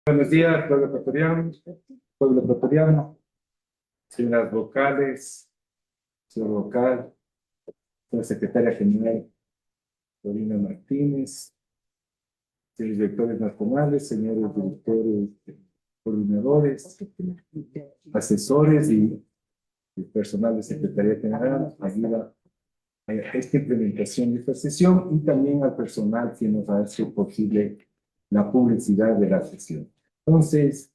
Buenos días, pueblo ecuatoriano, señoras vocales, señor vocal, señora secretaria general Corina Martínez, señores directores nacionales, señores directores, coordinadores, asesores y personal de Secretaría General, ayuda a esta implementación de esta sesión y también al personal que nos hace posible la publicidad de la sesión. Entonces,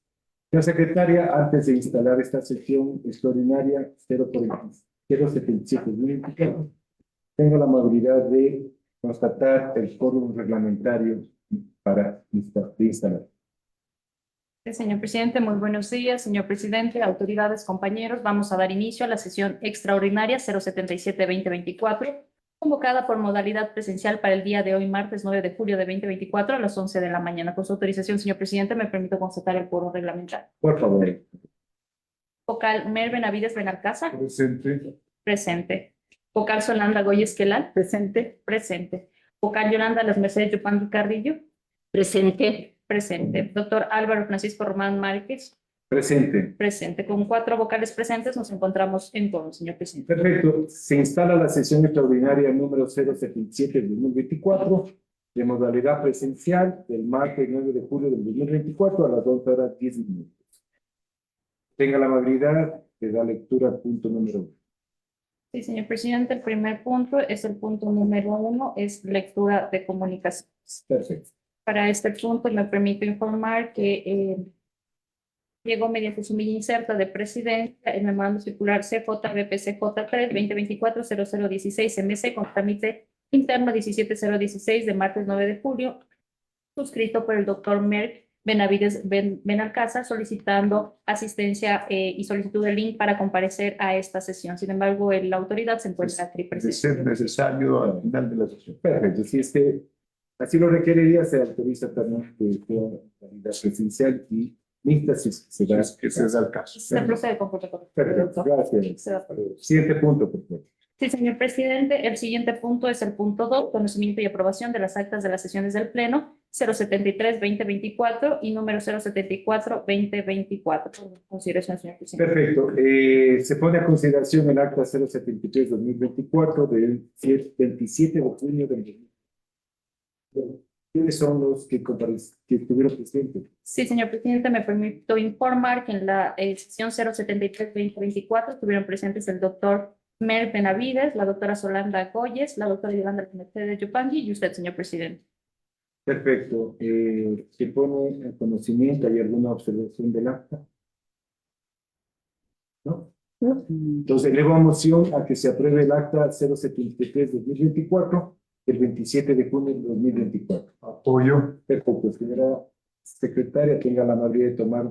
señora secretaria, antes de instalar esta sesión extraordinaria 077, tengo la amabilidad de constatar el quórum reglamentario para instalar. Señor presidente, muy buenos días. Señor presidente, autoridades, compañeros, vamos a dar inicio a la sesión extraordinaria 077-2024, convocada por modalidad presencial para el día de hoy, martes 9 de julio de 2024, a las 11 de la mañana. Con su autorización, señor presidente, me permito constatar el quórum reglamentario. Por favor. Vocal Mer Benavides Benalcázar. Presente. Presente. Vocal Solanda Goy Esquelal. Presente. Presente. Vocal Yolanda Las Mercedes Yupanqui Carrillo. Presente. Presente. Doctor Álvaro Francisco Román Márquez. Presente. Presente. Con 4 vocales presentes nos encontramos en quórum, señor presidente. Perfecto. Se instala la sesión extraordinaria número 077 del 2024 de modalidad presencial del martes 9 de julio del 2024 a las 12:10. Tenga la amabilidad de dar lectura al punto número 1. Sí, señor presidente, el primer punto es el punto número 1, es lectura de comunicaciones. Perfecto. Para este punto me permito informar que llegó mediante su inserta de presidencia el memorando circular CJBPCJ3 2024-0016 MC con trámite interno 17016 de martes 9 de julio, suscrito por el doctor Mer Benavides Benalcázar, solicitando asistencia y solicitud de link para comparecer a esta sesión. Sin embargo, la autoridad se encuentra De ser necesario al final de la sesión. Perfecto. Si es que así lo requeriría, se autoriza también que sea modalidad presencial y mixta si se da el caso. Se procede con protocolo. Perfecto. Gracias. Siguiente punto, por favor. Sí, señor presidente. El siguiente punto es el punto 2, conocimiento y aprobación de las actas de las sesiones del Pleno 073-2024 y número 074-2024. Consideración, señor presidente. Perfecto. Se pone a consideración el acta 073-2024 del 27 de junio del 2024. ¿Quiénes son los que estuvieron presentes? Sí, señor presidente, me permito informar que en la sesión 073-2024 estuvieron presentes el doctor Mer Benavides, la doctora Solanda Goyes, la doctora Yolanda Mercedes Yupanqui y usted, señor presidente. Perfecto. ¿Se pone en conocimiento? ¿Hay alguna observación del acta? ¿No? No. Entonces, elevo a moción a que se apruebe el acta 073-2024 el 27 de junio de 2024. Apoyo. Perfecto. Señora secretaria, tenga la amabilidad de tomar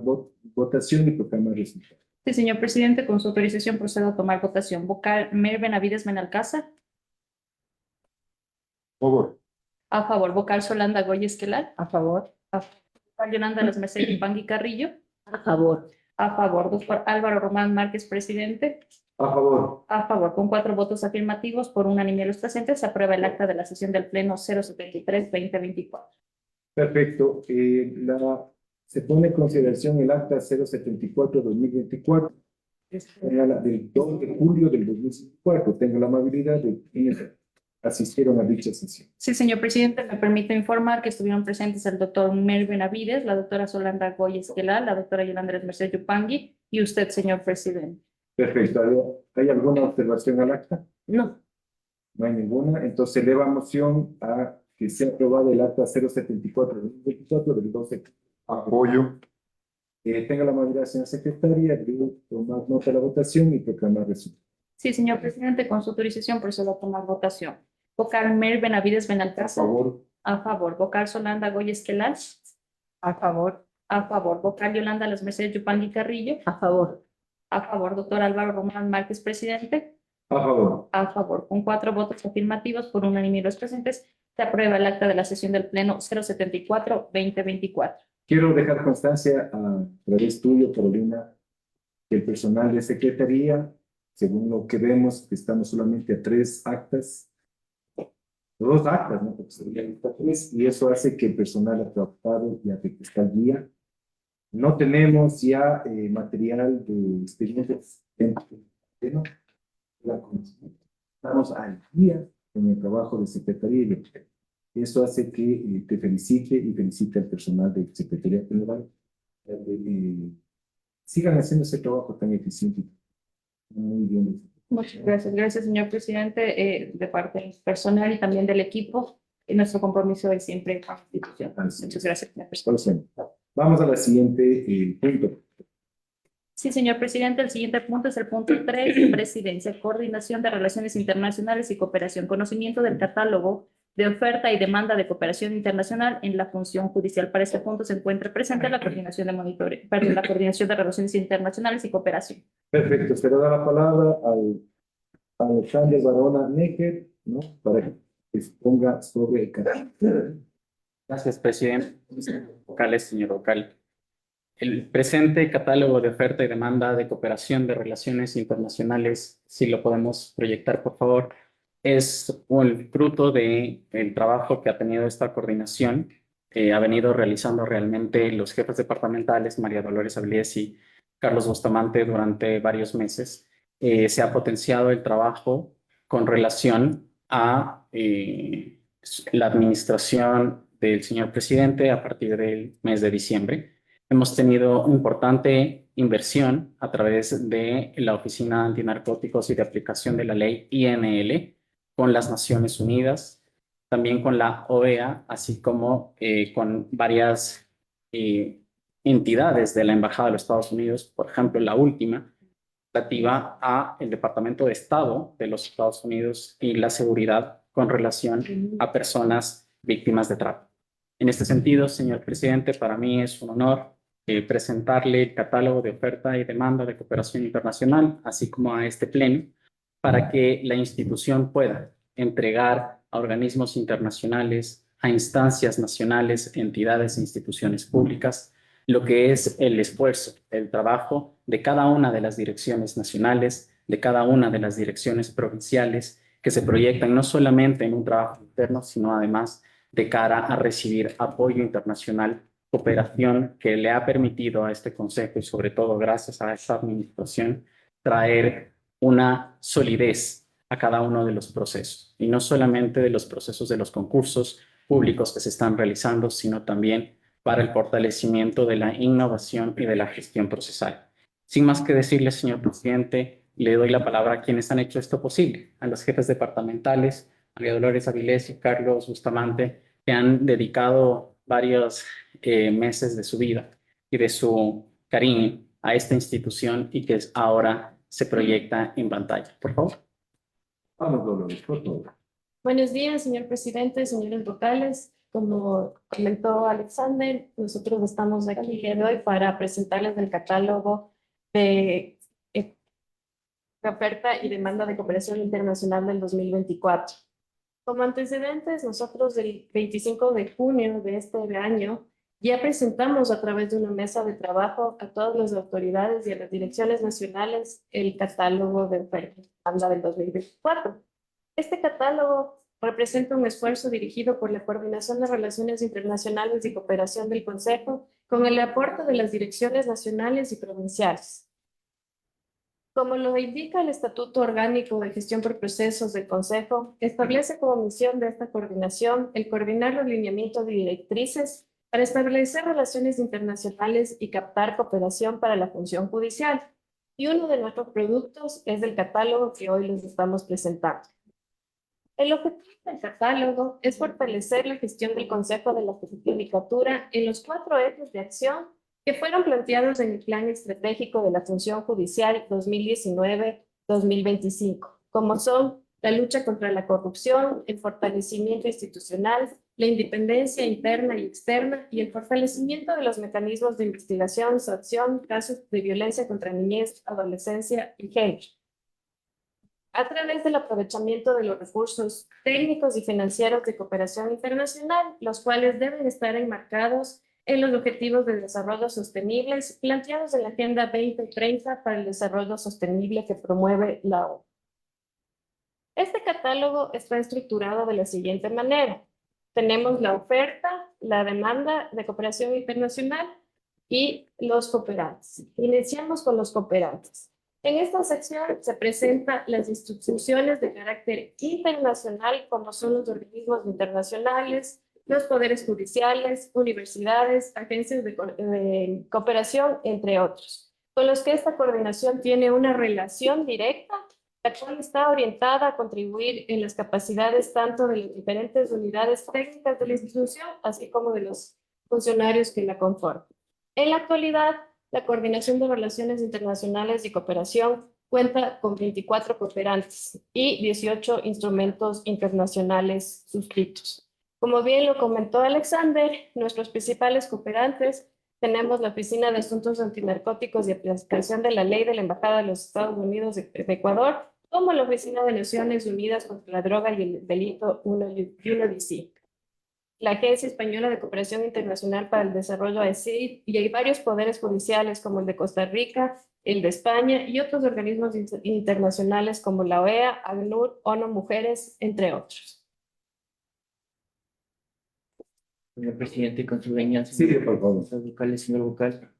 votación y proclamar resultados. Sí, señor presidente, con su autorización procedo a tomar votación. Vocal Mer Benavides Benalcázar. A favor. A favor. Vocal Solanda Goy Esquelal. A favor. Vocal Yolanda Las Mercedes Yupanqui Carrillo. A favor. A favor. Doctor Álvaro Román Márquez, presidente. A favor. A favor. Con 4 votos afirmativos por unanimidad de los presentes, se aprueba el acta de la sesión del Pleno 073-2024. Perfecto. Se pone en consideración el acta 074-2024 del 2 de julio del 2024. Tengo la amabilidad de quienes asistieron a dicha sesión. Sí, señor presidente, me permito informar que estuvieron presentes el doctor Mer Benavides, la doctora Solanda Goy Esquelal, la doctora Yolanda Mercedes Yupanqui y usted, señor presidente. Perfecto. ¿Hay alguna observación al acta? No. No hay ninguna. Entonces, eleva moción a que sea aprobado el acta 074-2024 del 12. Apoyo. Tenga la amabilidad, señora secretaria, de tomar nota de la votación y proclamar resultados. Sí, señor presidente, con su autorización procedo a tomar votación. Vocal Mer Benavides A Benalcázar. favor. A favor. Vocal Solanda Goy Esquelal. A favor. A favor. Vocal Yolanda Las Mercedes Yupanqui Carrillo. A favor. A favor. Doctor Álvaro Román Márquez, presidente. A favor. A favor. Con 4 votos afirmativos por unanimidad de los presentes, se aprueba el acta de la sesión del Pleno 074-2024. Quiero dejar constancia a través tuyo, Carolina, que el personal de secretaría, según lo que vemos, que estamos solamente a 3 actas, 2 actas, ¿no? Porque serían 3, y eso hace que el personal ha trabajado y que está al día No tenemos ya material de expedientes. ¿No? Estamos al día en el trabajo de Secretaría y de Eso hace que te felicite y felicite al personal de Secretaría General. Sigan haciendo ese trabajo tan eficiente. Muy bien. Muchas gracias. Gracias, señor presidente, de parte del personal y también del equipo. Nuestro compromiso es siempre con la institución. Muchas gracias, señor presidente. Vamos a la siguiente punto. Sí, señor presidente, el siguiente punto es el punto 3, Presidencia, Coordinación de Relaciones Internacionales y Cooperación, conocimiento del catálogo de oferta y demanda de cooperación internacional en la función judicial. Para este punto se encuentra presente la coordinación de monitoreo, perdón, la coordinación de relaciones internacionales y cooperación. Perfecto, se le da la palabra al Alexander Barona Necker, ¿no? Para que exponga sobre el catálogo. Gracias, presidente. Vocales, señor vocal. El presente catálogo de oferta y demanda de cooperación de relaciones internacionales, si lo podemos proyectar, por favor, es un fruto del trabajo que ha tenido esta coordinación. Ha venido realizando realmente los jefes departamentales, María Dolores Avilés y Carlos Bustamante, durante varios meses. Se ha potenciado el trabajo con relación a la administración del señor presidente a partir del mes de diciembre. Hemos tenido importante inversión a través de la Oficina Antinarcóticos y de Aplicación de la Ley INL con las Naciones Unidas, también con la OEA, así como con varias entidades de la Embajada de los Estados Unidos, por ejemplo, la última, relativa a el Departamento de Estado de los Estados Unidos y la seguridad con relación a personas víctimas de trata. En este sentido, señor presidente, para mí es un honor presentarle el catálogo de oferta y demanda de cooperación internacional, así como a este pleno, para que la institución pueda entregar a organismos internacionales, a instancias nacionales, entidades e instituciones públicas, lo que es el esfuerzo, el trabajo de cada una de las direcciones nacionales, de cada una de las direcciones provinciales, que se proyectan no solamente en un trabajo interno, sino además de cara a recibir apoyo internacional, cooperación que le ha permitido a este Consejo y sobre todo gracias a esta administración traer una solidez a cada uno de los procesos y no solamente de los procesos de los concursos públicos que se están realizando, sino también para el fortalecimiento de la innovación y de la gestión procesal. Sin más que decirle, señor presidente, le doy la palabra a quienes han hecho esto posible, a los jefes departamentales, María Dolores Avilés y Carlos Bustamante, que han dedicado varios meses de su vida y de su cariño a esta institución y que ahora se proyecta en pantalla. Por favor. Vamos, Dolores, por favor. Buenos días, señor presidente, señores vocales. Como comentó Alexander, nosotros estamos aquí el día de hoy para presentarles el catálogo de oferta y demanda de cooperación internacional del 2024. Como antecedentes, nosotros el 25 de junio de este año ya presentamos a través de una mesa de trabajo a todas las autoridades y a las direcciones nacionales el catálogo de oferta y demanda del 2024. Este catálogo representa un esfuerzo dirigido por la Coordinación de Relaciones Internacionales y Cooperación del Consejo con el aporte de las direcciones nacionales y provinciales. Como lo indica el Estatuto Orgánico de Gestión por Procesos del Consejo, establece como misión de esta coordinación el coordinar los lineamientos y directrices para establecer relaciones internacionales y captar cooperación para la función judicial. Y uno de nuestros productos es el catálogo que hoy les estamos presentando. El objetivo del catálogo es fortalecer la gestión del Consejo de la Judicatura en los 4 ejes de acción que fueron planteados en el Plan Estratégico de la Función Judicial 2019-2025, como son la lucha contra la corrupción, el fortalecimiento institucional, la independencia interna y externa y el fortalecimiento de los mecanismos de investigación, sanción, casos de violencia contra niñez, adolescencia y género, a través del aprovechamiento de los recursos técnicos y financieros de cooperación internacional, los cuales deben estar enmarcados en los objetivos de desarrollo sostenibles planteados en la Agenda 2030 para el Desarrollo Sostenible que promueve la ONU. Este catálogo está estructurado de la siguiente manera. Tenemos la oferta, la demanda de cooperación internacional y los cooperantes. Iniciamos con los cooperantes. En esta sección se presentan las instituciones de carácter internacional, como son los organismos internacionales, los poderes judiciales, universidades, agencias de cooperación, entre otros, con los que esta coordinación tiene una relación directa, la cual está orientada a contribuir en las capacidades tanto de las diferentes unidades técnicas de la institución, así como de los funcionarios que la conforman. En la actualidad, la Coordinación de Relaciones Internacionales y Cooperación cuenta con 24 cooperantes y 18 instrumentos internacionales suscritos. Como bien lo comentó Alexander, nuestros principales cooperantes tenemos la Oficina de Asuntos Antinarcóticos y Aplicación de la Ley de la Embajada de los Estados Unidos de Ecuador, como la Oficina de Naciones Unidas contra la Droga y el Delito UNODC, la Agencia Española de Cooperación Internacional para el Desarrollo AECID, y hay varios poderes judiciales como el de Costa Rica, el de España y otros organismos internacionales como la OEA, ACNUR, ONU Mujeres, entre otros. Señor presidente, con su venia, Sí, por favor. señor vocal.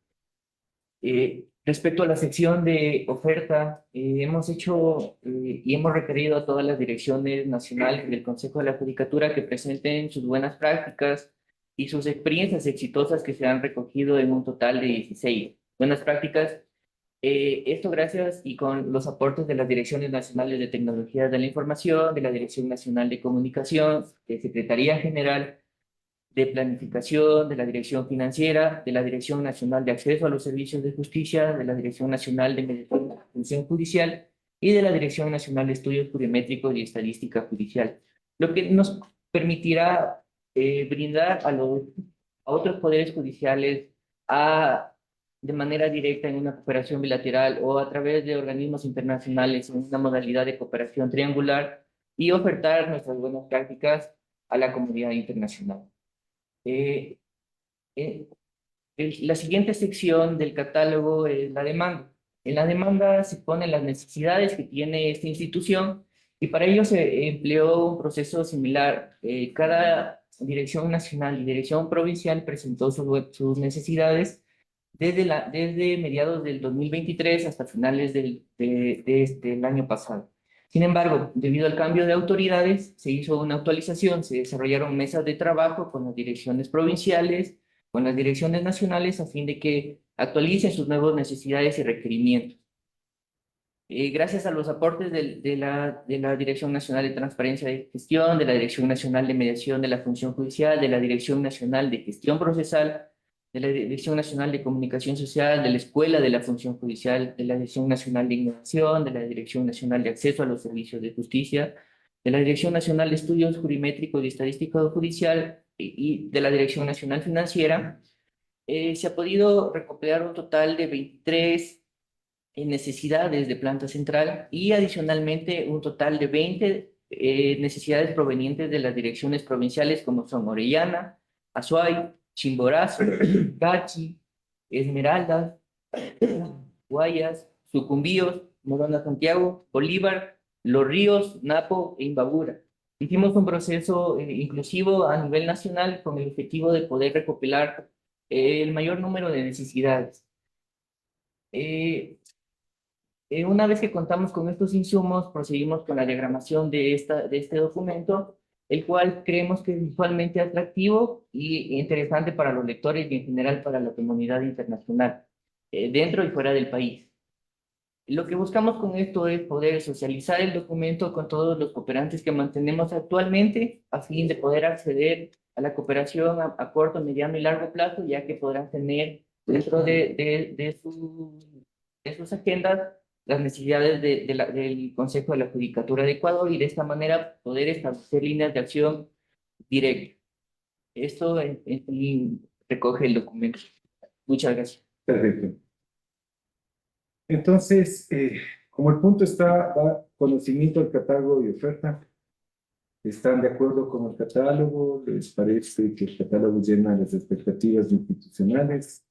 Respecto a la sección de oferta, hemos hecho y hemos requerido a todas las direcciones nacionales del Consejo de la Judicatura que presenten sus buenas prácticas y sus experiencias exitosas que se han recogido en un total de 16 buenas prácticas. Esto gracias y con los aportes de las Direcciones Nacionales de Tecnologías de la Información, de la Dirección Nacional de Comunicación, de Secretaría General de Planificación, de la Dirección Financiera, de la Dirección Nacional de Acceso a los Servicios de Justicia, de la Dirección Nacional de Mediación y Función Judicial y de la Dirección Nacional de Estudios Jurimétricos y Estadística Judicial, lo que nos permitirá brindar a otros poderes judiciales de manera directa en una cooperación bilateral o a través de organismos internacionales en una modalidad de cooperación triangular y ofertar nuestras buenas prácticas a la comunidad internacional. Eh, eh, la siguiente sección del catálogo es la demanda. En la demanda se ponen las necesidades que tiene esta institución y para ello se empleó un proceso similar. Cada dirección nacional y dirección provincial presentó sus necesidades desde mediados del 2023 hasta finales del año pasado. Sin embargo, debido al cambio de autoridades, se hizo una actualización, se desarrollaron mesas de trabajo con las direcciones provinciales, con las direcciones nacionales, a fin de que actualicen sus nuevas necesidades y requerimientos. Gracias a los aportes de la Dirección Nacional de Transparencia de Gestión, de la Dirección Nacional de Mediación de la Función Judicial, de la Dirección Nacional de Gestión Procesal, de la Dirección Nacional de Comunicación Social, de la Escuela de la Función Judicial, de la Dirección Nacional de Innovación, de la Dirección Nacional de Acceso a los Servicios de Justicia, de la Dirección Nacional de Estudios Jurimétricos y Estadística Judicial y de la Dirección Nacional Financiera, se ha podido recopilar un total de 23 necesidades de planta central y adicionalmente un total de 20 necesidades provenientes de las direcciones provinciales como son Orellana, Azuay, Chimborazo, Cachi, Esmeraldas, Guayas, Sucumbíos, Morona Santiago, Bolívar, Los Ríos, Napo e Imbabura. Hicimos un proceso inclusivo a nivel nacional con el objetivo de poder recopilar el mayor número de necesidades. Una vez que contamos con estos insumos, proseguimos con la diagramación de este documento, el cual creemos que es visualmente atractivo y interesante para los lectores y en general para la comunidad internacional, dentro y fuera del país. Lo que buscamos con esto es poder socializar el documento con todos los cooperantes que mantenemos actualmente, a fin de poder acceder a la cooperación a corto, mediano y largo plazo, ya que podrán tener dentro de sus agendas las necesidades del Consejo de la Judicatura de Ecuador y de esta manera poder establecer líneas de acción directas. Esto recoge el documento. Muchas gracias. Perfecto. Entonces, como el punto está, da conocimiento del catálogo y oferta, ¿están de acuerdo con el catálogo? ¿Les parece que el catálogo llena las expectativas institucionales?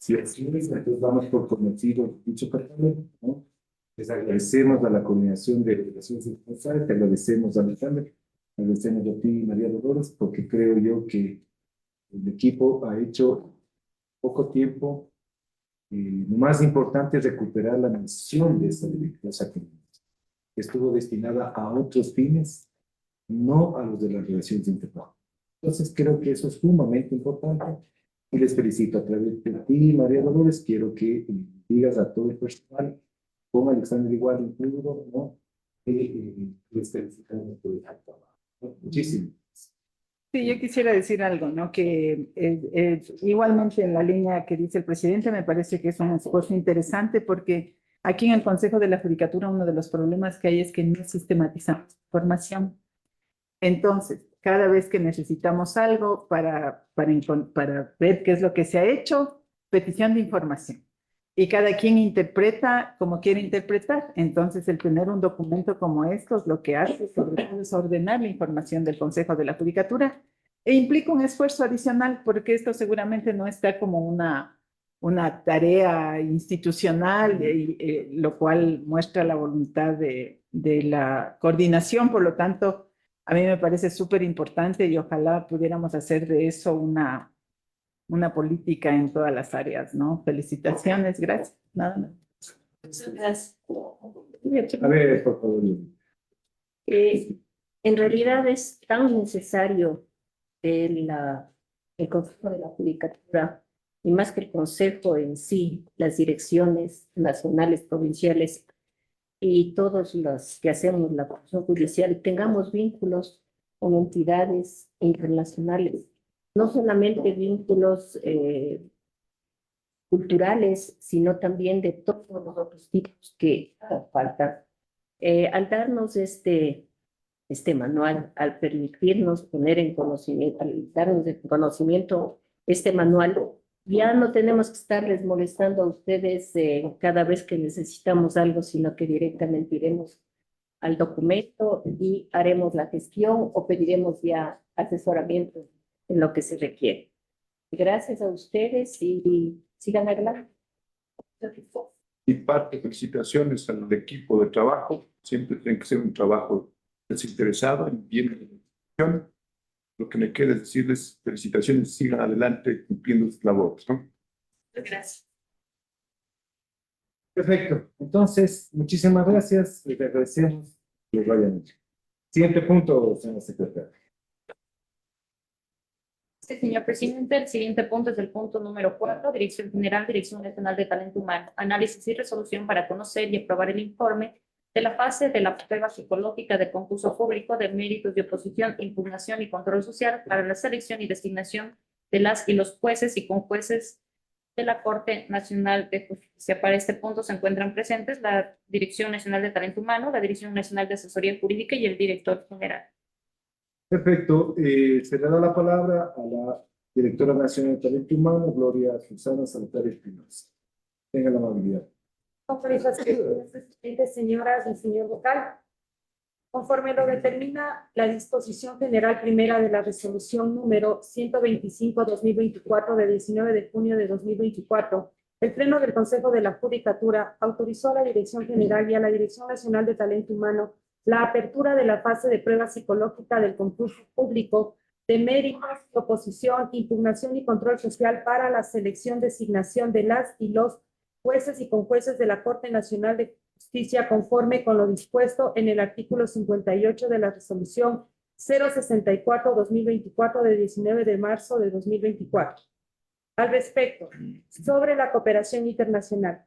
Si así es, entonces damos por conocido dicho catálogo, ¿no? Les agradecemos a la coordinación de relaciones internacionales, te agradecemos a Alexander, agradecemos a ti, María Dolores, porque creo yo que el equipo ha hecho poco tiempo. Lo más importante es recuperar la misión de esta directora que estuvo destinada a otros fines, no a los de las relaciones interpersonales. Entonces creo que eso es sumamente importante y les felicito a través de ti, María Dolores. Quiero que digas a todo el personal, con Alexander igual incluido, ¿no? Les felicitamos por el trabajo. Muchísimo. Sí, yo quisiera decir algo, ¿no? Que igualmente en la línea que dice el presidente, me parece que es un esfuerzo interesante porque aquí en el Consejo de la Judicatura uno de los problemas que hay es que no sistematizamos información. Entonces, cada vez que necesitamos algo para ver qué es lo que se ha hecho, petición de información. Y cada quien interpreta como quiere interpretar. Entonces, el tener un documento como estos, lo que hace sobre todo es ordenar la información del Consejo de la Judicatura e implica un esfuerzo adicional porque esto seguramente no está como una tarea institucional, lo cual muestra la voluntad de la coordinación. Por lo tanto, a mí me parece súper importante y ojalá pudiéramos hacer de eso una política en todas las áreas, ¿no? Felicitaciones, gracias. Nada más. Gracias. A ver, por favor. En realidad es tan necesario el Consejo de la Judicatura, y más que el Consejo en sí, las direcciones nacionales, provinciales y todos los que hacemos la función judicial, tengamos vínculos con entidades internacionales, no solamente vínculos culturales, sino también de todos los otros tipos que faltan. Al darnos este manual, al permitirnos poner en conocimiento, al darnos de conocimiento este manual, ya no tenemos que estarles molestando a ustedes cada vez que necesitamos algo, sino que directamente iremos al documento y haremos la gestión o pediremos ya asesoramiento en lo que se requiere. Gracias a ustedes y sigan adelante. Y parte, felicitaciones al equipo de trabajo. Siempre tiene que ser un trabajo desinteresado, en bien de la institución. Lo que me queda es decirles felicitaciones, sigan adelante cumpliendo sus labores, ¿no? Gracias. Perfecto. Entonces, muchísimas gracias. Les agradecemos que les vaya mucho. Siguiente punto, señor secretario. Sí, señor presidente, el siguiente punto es el punto número 4, Dirección General, Dirección Nacional de Talento Humano, análisis y resolución para conocer y aprobar el informe de la fase de la prueba psicológica del concurso público de méritos de oposición, impugnación y control social para la selección y designación de las y los jueces y conjueces de la Corte Nacional de Justicia. Para este punto se encuentran presentes la Dirección Nacional de Talento Humano, la Dirección Nacional de Asesoría Jurídica y el director general. Perfecto. Se le da la palabra a la directora nacional de Talento Humano, Gloria Susana Salazar Espinosa. Tenga la amabilidad. Autorización, señoras y señor vocal. Conforme lo determina la disposición general primera de la resolución número 125-2024 de 19 de junio de 2024, el Pleno del Consejo de la Judicatura autorizó a la Dirección General y a la Dirección Nacional de Talento Humano la apertura de la fase de prueba psicológica del concurso público de méritos, oposición, impugnación y control social para la selección, designación de las y los jueces y conjueces de la Corte Nacional de Justicia conforme con lo dispuesto en el artículo 58 de la resolución 064-2024 de 19 de marzo de 2024. Al respecto, sobre la cooperación internacional,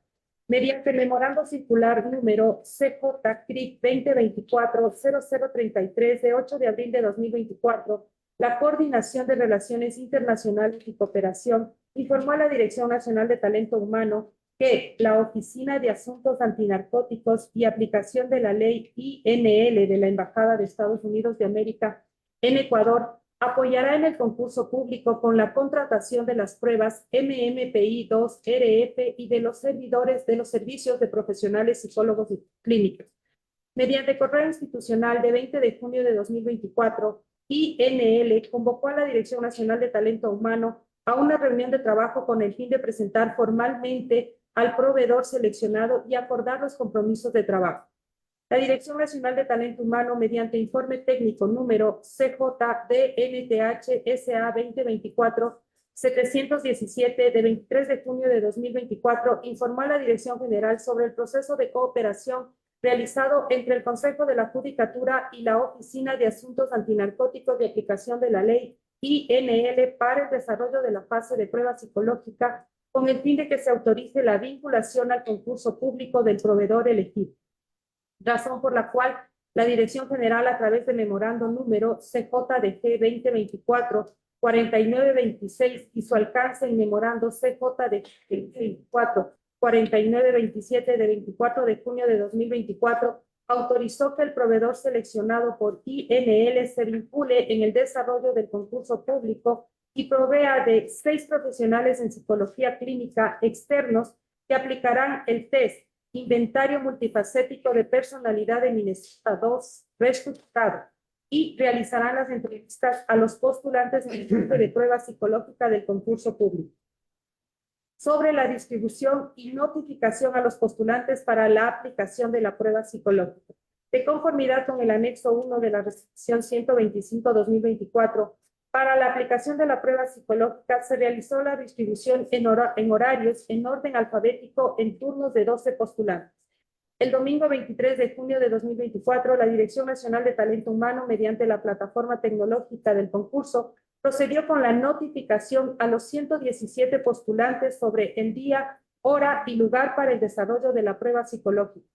mediante el memorando circular número CJ-CRIC 2024-0033 de 8 de abril de 2024, la Coordinación de Relaciones Internacionales y Cooperación informó a la Dirección Nacional de Talento Humano que la Oficina de Asuntos Antinarcóticos y Aplicación de la Ley INL de la Embajada de Estados Unidos de América en Ecuador apoyará en el concurso público con la contratación de las pruebas MMPI-2-RF y de los servidores de los servicios de profesionales psicólogos y clínicos. Mediante correo institucional de 20 de junio de 2024, INL convocó a la Dirección Nacional de Talento Humano a una reunión de trabajo con el fin de presentar formalmente al proveedor seleccionado y acordar los compromisos de trabajo. La Dirección Nacional de Talento Humano, mediante informe técnico número CJDNTH SA 2024, 717 de 23 de junio de 2024 informó a la Dirección General sobre el proceso de cooperación realizado entre el Consejo de la Judicatura y la Oficina de Asuntos Antinarcóticos de Aplicación de la Ley INL para el desarrollo de la fase de prueba psicológica con el fin de que se autorice la vinculación al concurso público del proveedor elegido. Razón por la cual la Dirección General, a través de memorando número CJDG 2024-4926 y su alcance en memorando CJDG 2024-4927 de 24 de junio de 2024, autorizó que el proveedor seleccionado por INL se vincule en el desarrollo del concurso público y provea de 6 profesionales en psicología clínica externos que aplicarán el test Inventario Multifacético de Personalidad de Minnesota 2 reestructurado y realizarán las entrevistas a los postulantes en el grupo de prueba psicológica del concurso público. Sobre la distribución y notificación a los postulantes para la aplicación de la prueba psicológica. De conformidad con el anexo 1 de la resolución 125-2024, para la aplicación de la prueba psicológica se realizó la distribución en horarios en orden alfabético en turnos de 12 postulantes. El domingo 23 de junio de 2024, la Dirección Nacional de Talento Humano, mediante la plataforma tecnológica del concurso, procedió con la notificación a los 117 postulantes sobre el día, hora y lugar para el desarrollo de la prueba psicológica,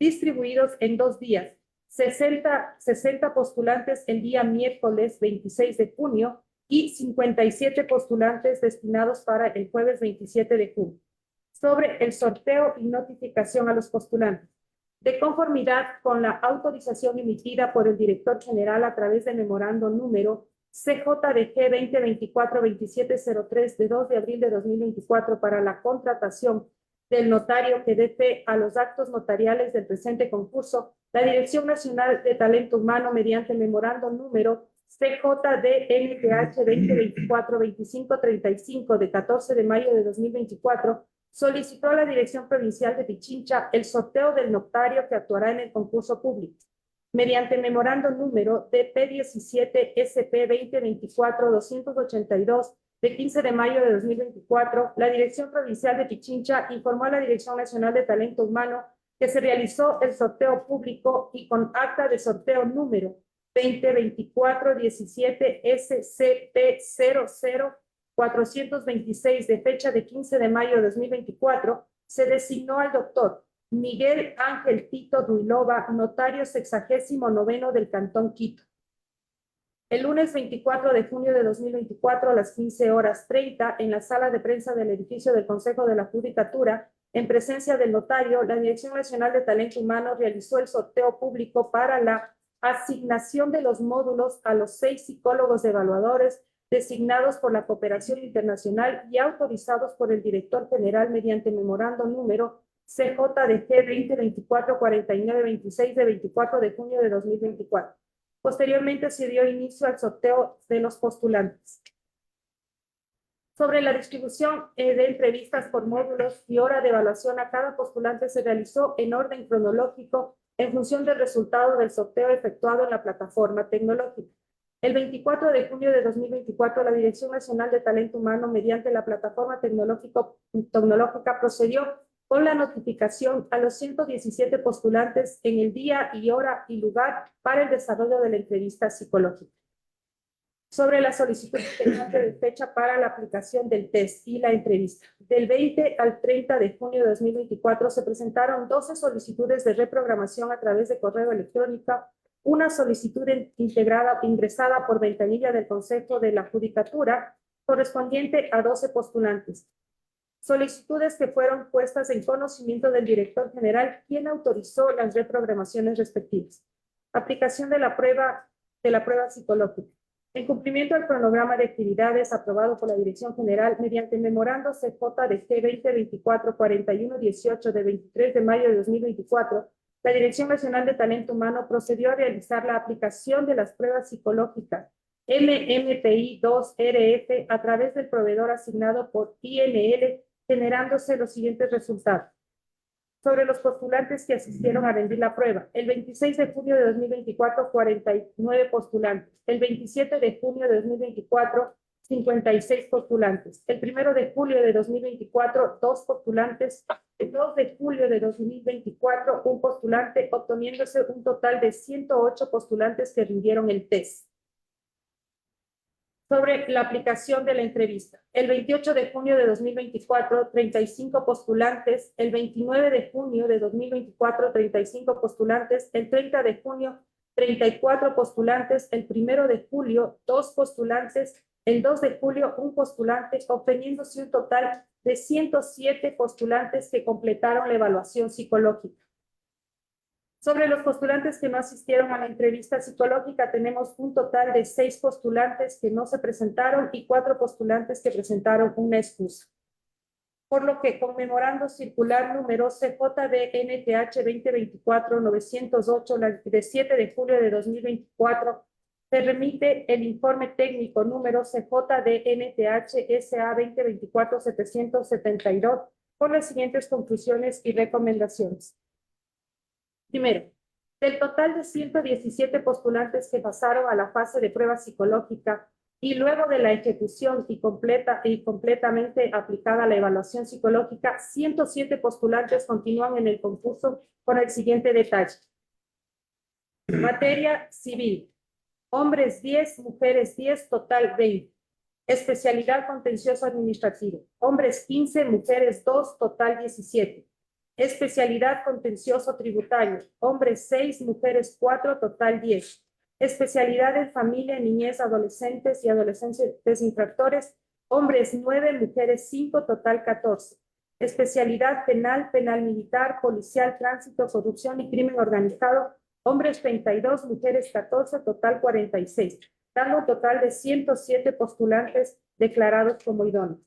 distribuidos en 2 días. 60 postulantes el día miércoles 26 de junio y 57 postulantes destinados para el jueves 27 de junio. Sobre el sorteo y notificación a los postulantes. De conformidad con la autorización emitida por el director general a través de memorando número CJDG 2024-2703 de 2 de abril de 2024 para la contratación del notario que dé fe a los actos notariales del presente concurso, la Dirección Nacional de Talento Humano, mediante memorando número CJDNTH 2024-2535 de 14 de mayo de 2024, solicitó a la Dirección Provincial de Pichincha el sorteo del notario que actuará en el concurso público. Mediante memorando número DP17SP 2024-282 de 15 de mayo de 2024, la Dirección Provincial de Pichincha informó a la Dirección Nacional de Talento Humano que se realizó el sorteo público y con acta de sorteo número 2024-17 SCP-00-426 de fecha de 15 de mayo de 2024, se designó al doctor Miguel Ángel Tito Duilova, notario 69º del Cantón Quito. El lunes 24 de junio de 2024 a las 15:30 en la sala de prensa del edificio del Consejo de la Judicatura, en presencia del notario, la Dirección Nacional de Talento Humano realizó el sorteo público para la asignación de los módulos a los 6 psicólogos evaluadores designados por la Cooperación Internacional y autorizados por el director general mediante memorando número CJDG 2024-4926 de 24 de junio de 2024. Posteriormente se dio inicio al sorteo de los postulantes. Sobre la distribución de entrevistas por módulos y hora de evaluación a cada postulante se realizó en orden cronológico en función del resultado del sorteo efectuado en la plataforma tecnológica. El 24 de junio de 2024, la Dirección Nacional de Talento Humano, mediante la plataforma tecnológica, procedió con la notificación a los 117 postulantes en el día y hora y lugar para el desarrollo de la entrevista psicológica. Sobre la solicitud de fecha para la aplicación del test y la entrevista. Del 20 al 30 de junio de 2024 se presentaron 12 solicitudes de reprogramación a través de correo electrónico, una solicitud ingresada por ventanilla del Consejo de la Judicatura correspondiente a 12 postulantes. Solicitudes que fueron puestas en conocimiento del director general, quien autorizó las reprogramaciones respectivas. Aplicación de la prueba psicológica. En cumplimiento del cronograma de actividades aprobado por la Dirección General mediante memorando CJDG 2024-4118 de 23 de mayo de 2024, la Dirección Nacional de Talento Humano procedió a realizar la aplicación de las pruebas psicológicas MMPI-2RF a través del proveedor asignado por INL, generándose los siguientes resultados. Sobre los postulantes que asistieron a rendir la prueba. El 26 de junio de 2024, 49 postulantes. El 27 de junio de 2024, 56 postulantes. El 1 de julio de 2024, 2 postulantes. El 2 de julio de 2024, un postulante, obteniéndose un total de 108 postulantes que rindieron el test. Sobre la aplicación de la entrevista. El 28 de junio de 2024, 35 postulantes. El 29 de junio de 2024, 35 postulantes. El 30 de junio, 34 postulantes. El 1 de julio, 2 postulantes. El 2 de julio, un postulante, obteniéndose un total de 107 postulantes que completaron la evaluación psicológica. Sobre los postulantes que no asistieron a la entrevista psicológica, tenemos un total de 6 postulantes que no se presentaron y 4 postulantes que presentaron una excusa. Por lo que, conmemorando circular número CJDNTH 2024-908, de 7 de julio de 2024, se remite el informe técnico número CJDNTH-SA 2024-772 con las siguientes conclusiones y recomendaciones. Primero, del total de 117 postulantes que pasaron a la fase de prueba psicológica y luego de la ejecución y completamente aplicada la evaluación psicológica, 107 postulantes continúan en el concurso con el siguiente detalle. Materia civil. Hombres 10, mujeres 10, total 20. Especialidad contencioso administrativo. Hombres 15, mujeres 2, total 17. Especialidad contencioso tributario. Hombres 6, mujeres 4, total 10. Especialidad en familia, niñez, adolescentes y adolescentes infractores. Hombres 9, mujeres 5, total 14. Especialidad penal, penal militar, policial, tránsito, corrupción y crimen organizado. Hombres 32, mujeres 14, total 46. Dando un total de 107 postulantes declarados como idóneos.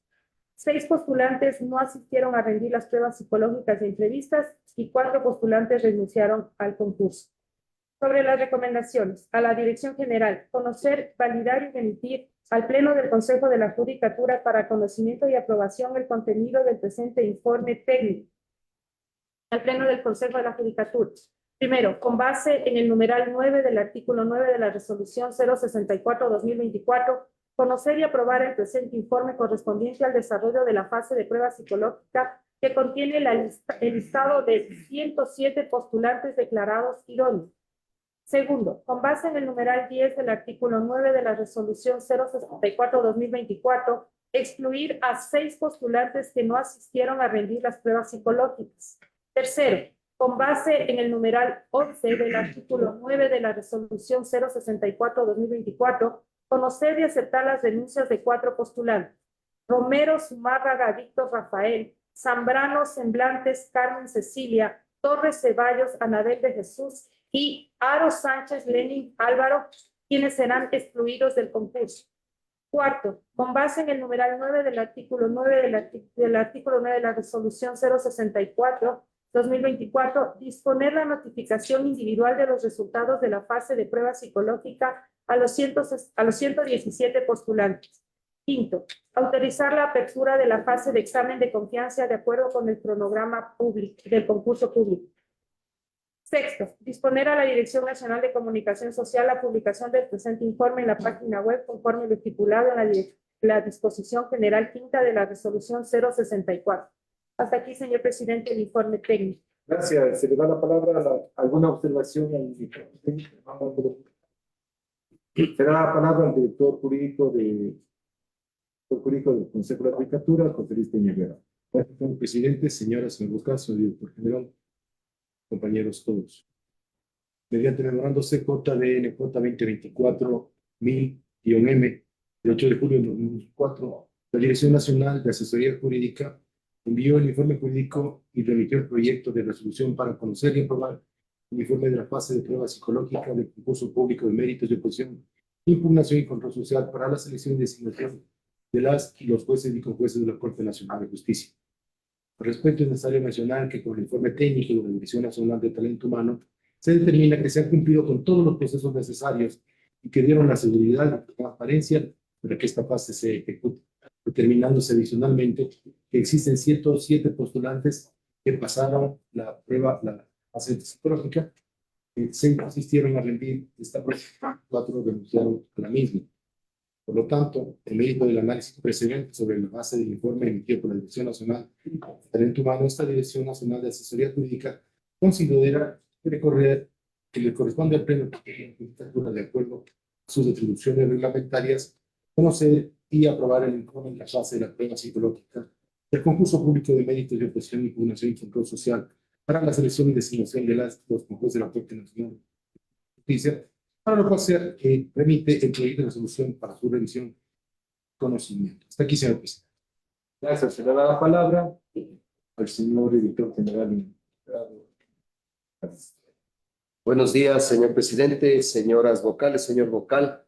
6 postulantes no asistieron a rendir las pruebas psicológicas y entrevistas y 4 postulantes renunciaron al concurso. Sobre las recomendaciones, a la Dirección General, conocer, validar y remitir al Pleno del Consejo de la Judicatura para conocimiento y aprobación el contenido del presente informe técnico. Al Pleno del Consejo de la Judicatura. Primero, con base en el numeral 9 del artículo 9 de la Resolución 064-2024, conocer y aprobar el presente informe correspondiente al desarrollo de la fase de prueba psicológica que contiene el listado de 107 postulantes declarados idóneos. Segundo, con base en el numeral 10 del artículo 9 de la Resolución 064-2024, excluir a 6 postulantes que no asistieron a rendir las pruebas psicológicas. Tercero, con base en el numeral 11 del artículo 9 de la Resolución 064-2024, conocer y aceptar las denuncias de 4 postulantes. Romero, Zumárraga, Víctor Rafael, Zambrano, Semblantes, Carmen Cecilia, Torres Ceballos, Anabel de Jesús y Aro Sánchez Lenin Álvaro, quienes serán excluidos del concurso. Cuarto, con base en el numeral 9 del artículo 9 del artículo 9 de la Resolución 064-2024, disponer la notificación individual de los resultados de la fase de prueba psicológica a los 117 postulantes. Quinto, autorizar la apertura de la fase de examen de confianza de acuerdo con el cronograma público del concurso público. Sexto, disponer a la Dirección Nacional de Comunicación Social la publicación del presente informe en la página web conforme lo estipulado en la disposición general quinta de la Resolución 064. Hasta aquí, señor presidente, el informe técnico. Gracias. Se le da la palabra a alguna observación al informe técnico. Se da la palabra al director jurídico del Consejo de la Judicatura, José Luis Peñavera. Gracias, señor presidente, señora, señor Buscaso, director general, compañeros todos. Mediante el memorando CJDNJ 2024-1000-M, del 8 de julio de 2024, la Dirección Nacional de Asesoría Jurídica envió el informe jurídico y remitió el proyecto de resolución para conocer y aprobar el informe de la fase de prueba psicológica del concurso público de méritos de oposición, impugnación y control social para la selección y designación de las y los jueces y conjueces de la Corte Nacional de Justicia. Por respecto, es necesario mencionar que con el informe técnico de la Dirección Nacional de Talento Humano se determina que se han cumplido con todos los procesos necesarios y que dieron la seguridad y transparencia para que esta fase se ejecute, determinándose adicionalmente que existen 107 postulantes que pasaron la prueba, la fase psicológica, 6 asistieron a rendir esta prueba, 4 renunciaron a la misma. Por lo tanto, en mérito del análisis precedente sobre la base del informe emitido por la Dirección Nacional de Talento Humano, esta Dirección Nacional de Asesoría Jurídica considera que le corresponde al Pleno de acuerdo a sus atribuciones reglamentarias, conocer y aprobar el informe en la fase de la prueba psicológica del concurso público de méritos de oposición, impugnación y control social para la selección y designación de los concursos de la Corte Nacional de Justicia, para lo cual se remite el proyecto de resolución para su revisión y conocimiento. Hasta aquí, señor presidente. Gracias. Se le da la palabra al señor director general. Buenos días, señor presidente, señoras vocales, señor vocal,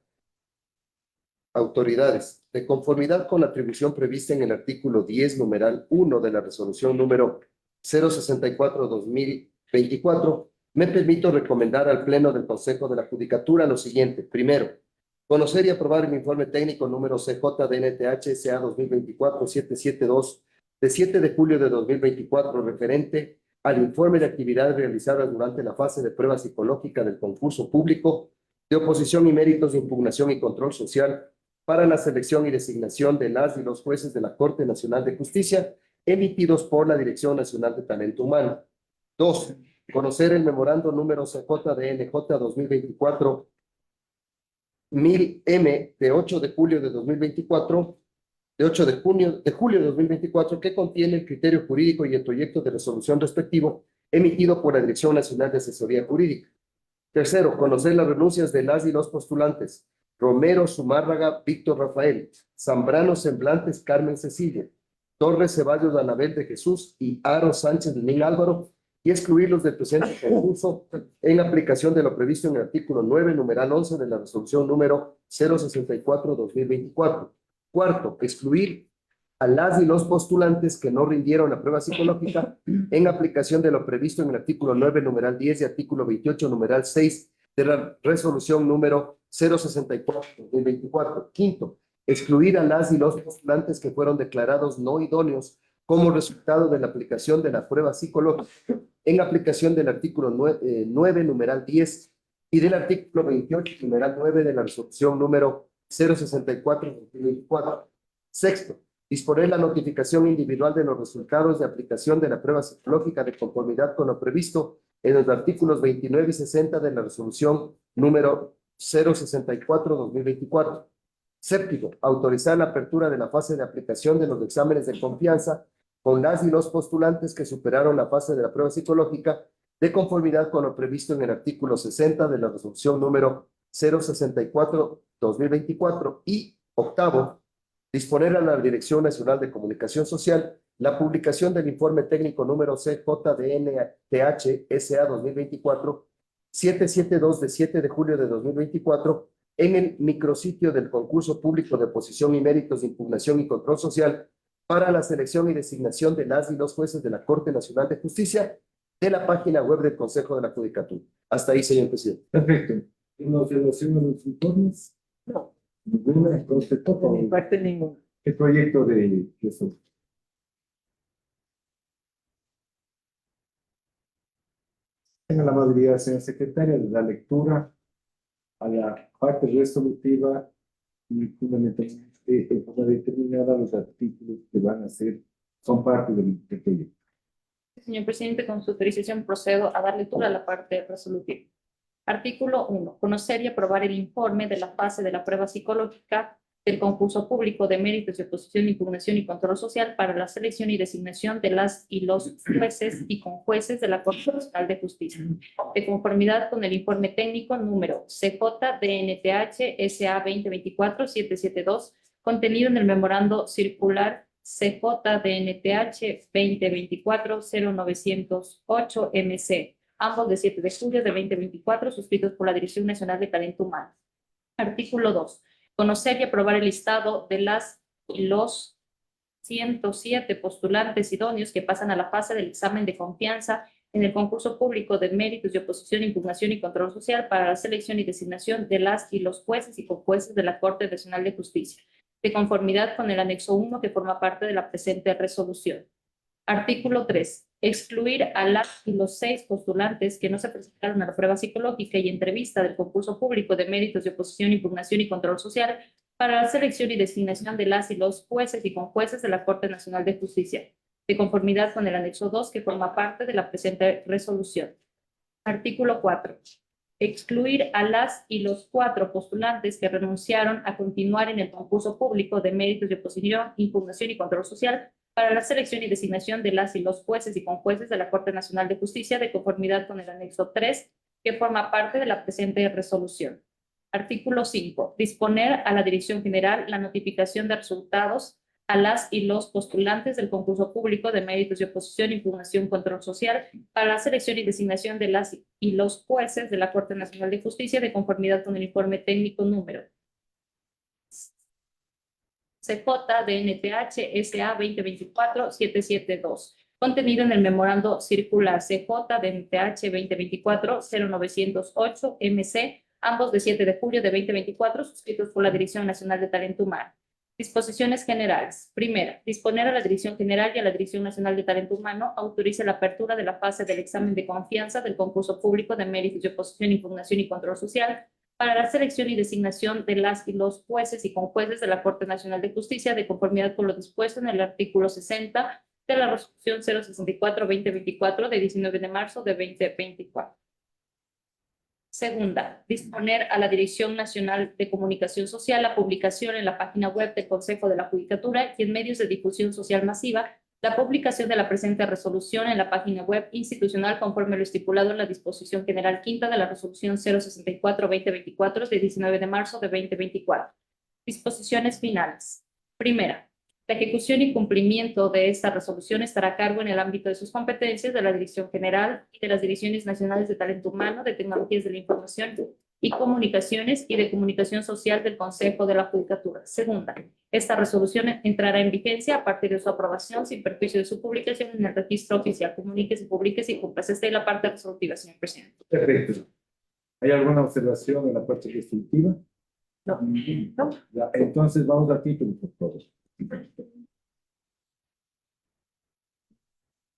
autoridades. De conformidad con la atribución prevista en el artículo 10, numeral 1 de la resolución número 064-2024, me permito recomendar al Pleno del Consejo de la Judicatura lo siguiente. Primero, conocer y aprobar el informe técnico número CJ-DNTH-SA 2024-772 de 7 de julio de 2024 referente al informe de actividades realizadas durante la fase de prueba psicológica del concurso público de oposición y méritos de impugnación y control social para la selección y designación de las y los jueces de la Corte Nacional de Justicia emitidos por la Dirección Nacional de Talento Humano. 2. Conocer el memorando número CJ-DNJ 2024 1000M de 8 de julio de 2024 de 8 de julio de 2024, que contiene el criterio jurídico y el proyecto de resolución respectivo emitido por la Dirección Nacional de Asesoría Jurídica. Tercero, conocer las renuncias de las y los postulantes Romero Zumárraga Víctor Rafael, Zambrano Semblantes Carmen Cecilia, Torres Ceballos Anabel de Jesús y Aro Sánchez Lenín Álvaro, y excluirlos del presente concurso en aplicación de lo previsto en el artículo 9, numeral 11 de la resolución número 064-2024. Cuarto, excluir a las y los postulantes que no rindieron la prueba psicológica en aplicación de lo previsto en el artículo 9, numeral 10 y artículo 28, numeral 6 de la resolución número 064-2024. Quinto, excluir a las y los postulantes que fueron declarados no idóneos como resultado de la aplicación de la prueba psicológica en aplicación del artículo 9, numeral 10 y del artículo 28, numeral 9 de la resolución número 064-2024. Sexto, disponer la notificación individual de los resultados de aplicación de la prueba psicológica de conformidad con lo previsto en los artículos 29 y 60 de la resolución número 064-2024. Séptimo, autorizar la apertura de la fase de aplicación de los exámenes de confianza con las y los postulantes que superaron la fase de la prueba psicológica de conformidad con lo previsto en el artículo 60 de la resolución número 064-2024. Y octavo, disponer a la Dirección Nacional de Comunicación Social la publicación del informe técnico número CJ-DNTH-SA 2024 772 de 7 de julio de 2024 en el micrositio del concurso público de oposición y méritos de impugnación y control social para la selección y designación de las y los jueces de la Corte Nacional de Justicia de la página web del Consejo de la Judicatura. Hasta ahí, señor presidente. Perfecto. ¿Una observación a los informes? No. Ninguna. Entonces, por Por mi favor, parte, ningún. el proyecto de resolución. Tenga la amabilidad, señor secretario, de dar lectura a la parte resolutiva y fundamentalmente para determinar los artículos que van a ser, son parte del proyecto. Señor presidente, con su autorización procedo a dar lectura a la parte resolutiva. Artículo 1. Conocer y aprobar el informe de la fase de la prueba psicológica del concurso público de méritos de oposición, impugnación y control social para la selección y designación de las y los jueces y conjueces de la Corte Nacional de Justicia, de conformidad con el informe técnico número CJ-DNTH-SA 2024-772, contenido en el memorando circular CJ-DNTH 2024-0908-MC, ambos de 7 de julio de 2024, suscritos por la Dirección Nacional de Talento Humano. Artículo 2. Conocer y aprobar el listado de las y los 107 postulantes idóneos que pasan a la fase del examen de confianza en el concurso público de méritos de oposición, impugnación y control social para la selección y designación de las y los jueces y conjueces de la Corte Nacional de Justicia, de conformidad con el anexo 1 que forma parte de la presente resolución. Artículo 3. Excluir a las y los 6 postulantes que no se presentaron a la prueba psicológica y entrevista del concurso público de méritos de oposición, impugnación y control social para la selección y designación de las y los jueces y conjueces de la Corte Nacional de Justicia, de conformidad con el anexo 2 que forma parte de la presente resolución. Artículo 4. Excluir a las y los 4 postulantes que renunciaron a continuar en el concurso público de méritos de oposición, impugnación y control social para la selección y designación de las y los jueces y conjueces de la Corte Nacional de Justicia de conformidad con el anexo 3 que forma parte de la presente resolución. Artículo 5. Disponer a la Dirección General la notificación de resultados a las y los postulantes del concurso público de méritos de oposición, impugnación, control social para la selección y designación de las y los jueces de la Corte Nacional de Justicia de conformidad con el informe técnico número CJ DNTH SA 2024-772, contenido en el memorando circular CJ DNTH 2024-0908 MC, ambos de 7 de julio de 2024, suscritos por la Dirección Nacional de Talento Humano. Disposiciones generales. Primera, disponer a la Dirección General y a la Dirección Nacional de Talento Humano autorice la apertura de la fase del examen de confianza del concurso público de méritos de oposición, impugnación y control social para la selección y designación de las y los jueces y conjueces de la Corte Nacional de Justicia de conformidad con lo dispuesto en el artículo 60 de la resolución 064-2024 de 19 de marzo de 2024. Segunda, disponer a la Dirección Nacional de Comunicación Social la publicación en la página web del Consejo de la Judicatura y en medios de difusión social masiva la publicación de la presente resolución en la página web institucional conforme lo estipulado en la disposición general quinta de la resolución 064-2024 de 19 de marzo de 2024. Disposiciones finales. Primera, la ejecución y cumplimiento de esta resolución estará a cargo en el ámbito de sus competencias de la Dirección General y de las Direcciones Nacionales de Talento Humano, de Tecnologías de la Información y Comunicaciones y de Comunicación Social del Consejo de la Judicatura. Segunda, esta resolución entrará en vigencia a partir de su aprobación sin perjuicio de su publicación en el registro oficial. Comuníquese, públiquese y cúmplase. Esta es la parte resolutiva, señor presidente. Perfecto. ¿Hay alguna observación en la parte resolutiva? No. No. Ya, entonces vamos al título, por favor.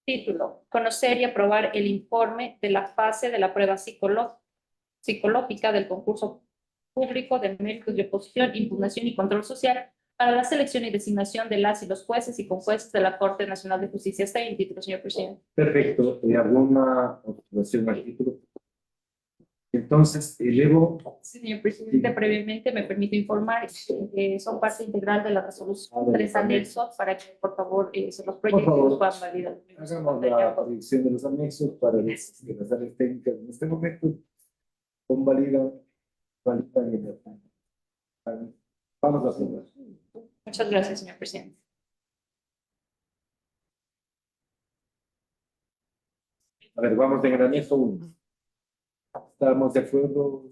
Título: conocer y aprobar el informe de la fase de la prueba psicológica del concurso público de méritos de oposición, impugnación y control social para la selección y designación de las y los jueces y conjueces de la Corte Nacional de Justicia. Está en el título, señor presidente. Perfecto. ¿Alguna observación al título? Entonces, elevo. Señor presidente, previamente me permito informar que son parte integral de la resolución, 3 anexos para que, por favor, se los proyectos puedan validar. Hagamos la predicción de los anexos para ver si las áreas técnicas en este momento convalidan. Vamos a hacerlo. Muchas gracias, señor presidente. A ver, vamos en el anexo 1. ¿Estamos de acuerdo,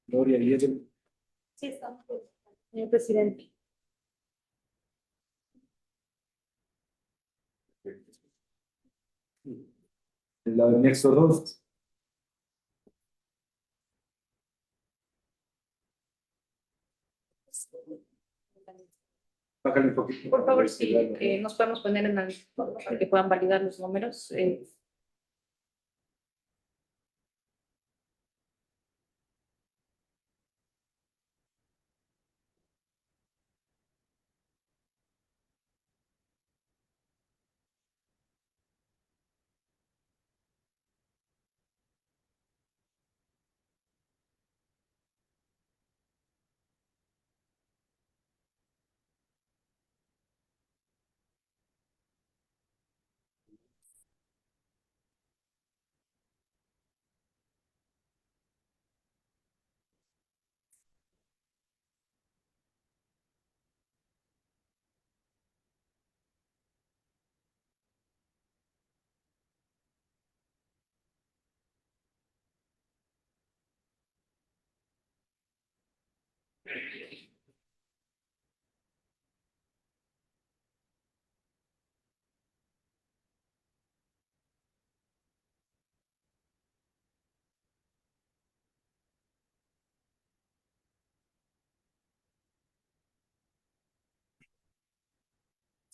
Gloria y Evelyn? Sí, estamos, señor presidente. El anexo 2. Bájale un poquito. Por favor, sí, nos podemos poner en el para que puedan validar los números.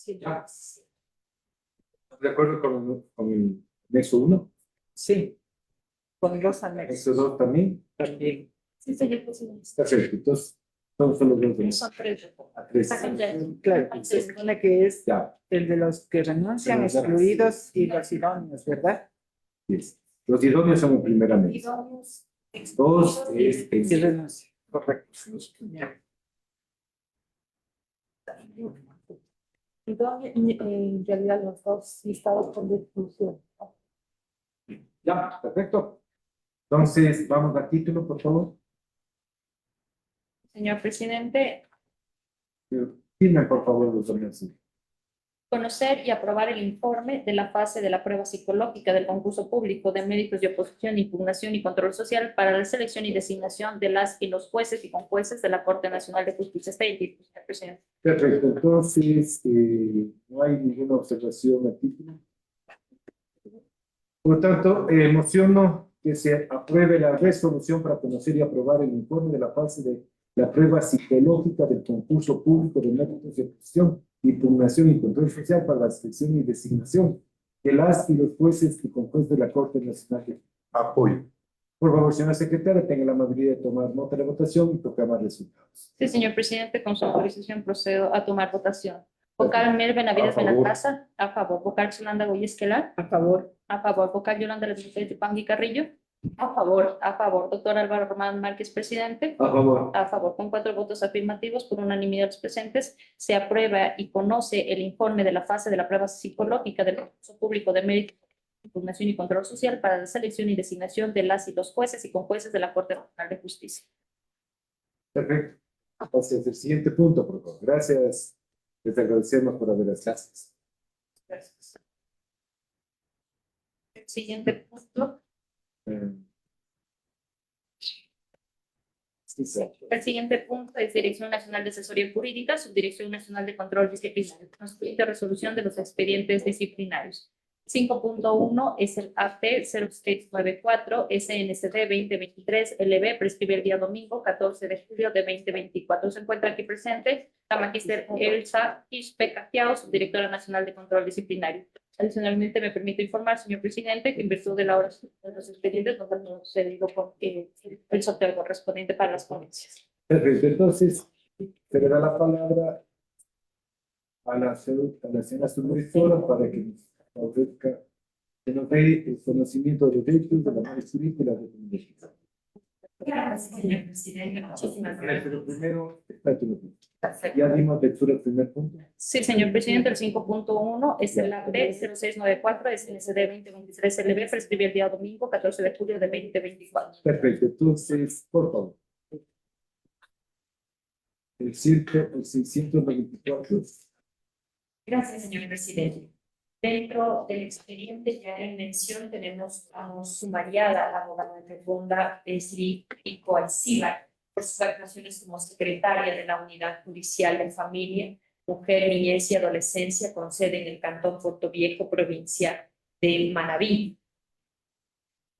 Sí, ¿De acuerdo con el anexo 1? Sí, con los anexos. ¿Anexo 2 también? También. sí, señor presidente. Perfecto. Entonces, Todos son los dos de Son tres. a tres. Claro, se supone que es Ya, el de los que renuncian, De los excluidos y los idóneos, ¿verdad? yes. Los idóneos son en primera mesa. Idóneos, Dos es Sí, renuncia. Correcto. Ya. en realidad los dos listados por exclusión. Ya, perfecto. Entonces, vamos al título, por favor. Señor presidente, Firmen, por favor, los dones. conocer y aprobar el informe de la fase de la prueba psicológica del concurso público de médicos de oposición, impugnación y control social para la selección y designación de las y los jueces y conjueces de la Corte Nacional de Justicia. Está ahí, señor presidente. Perfecto, entonces, no hay ninguna observación al título. Por lo tanto, mociono que se apruebe la resolución para conocer y aprobar el informe de la fase de la prueba psicológica del concurso público de médicos de oposición, impugnación y control social para la selección y designación de las y los jueces y conjueces de la Corte Nacional de Apoyo. Por favor, señora secretaria, tenga la amabilidad de tomar nota de la votación y proclamar resultados. Sí, señor presidente, con su autorización procedo a tomar votación. Vocal Mel Benavides A favor. Benacaza, a favor. Vocal Yolanda Goyesquelar, A favor. a favor. Vocal Yolanda Rodríguez Pangui Carrillo, a favor. A favor. Doctor Álvaro Román Márquez, presidente. A favor. A favor, con 4 votos afirmativos por unanimidad de los presentes, se aprueba y conoce el informe de la fase de la prueba psicológica del concurso público de médicos, impugnación y control social para la selección y designación de las y los jueces y conjueces de la Corte Nacional de Justicia. Perfecto. Entonces, el siguiente punto, por favor. Gracias. Les agradecemos por haber estado. Gracias. El siguiente punto. Sí, sí. El siguiente punto es Dirección Nacional de Asesoría Jurídica, Subdirección Nacional de Control Disciplinario, constituyente resolución de los expedientes disciplinarios. 5.1 es el AT 0694 SNCD 2023 LB, prescribe el día domingo 14 de julio de 2024. Se encuentra aquí presente la magíster Elsa Quispe Caquiao, subdirectora nacional de control disciplinario. Adicionalmente, me permito informar, señor presidente, que en virtud de la hora de los expedientes nos han procedido con el sorteo correspondiente para las ponencias. Perfecto. Entonces, se le da la palabra a la señora subdirectora para que nos ofrezca, que nos dé el conocimiento de los derechos de la madre jurídica y la recomendación. Gracias, señor presidente. Muchísimas gracias. Pero primero, espérate un poquito. Ya dimos lectura al primer punto. Sí, señor presidente, el 5.1 es el AD 0694 SNCD 2023 LB, prescribe el día domingo 14 de julio de 2024. Perfecto. Entonces, por favor. El 624. Gracias, señor presidente. Dentro del expediente ya en mención tenemos sumariada a la abogada de Ronda Esri Pico Alcibar por sus actuaciones como secretaria de la Unidad Judicial de Familia, Mujer, Niñez y Adolescencia con sede en el Cantón Puerto Viejo, provincia del Manabí.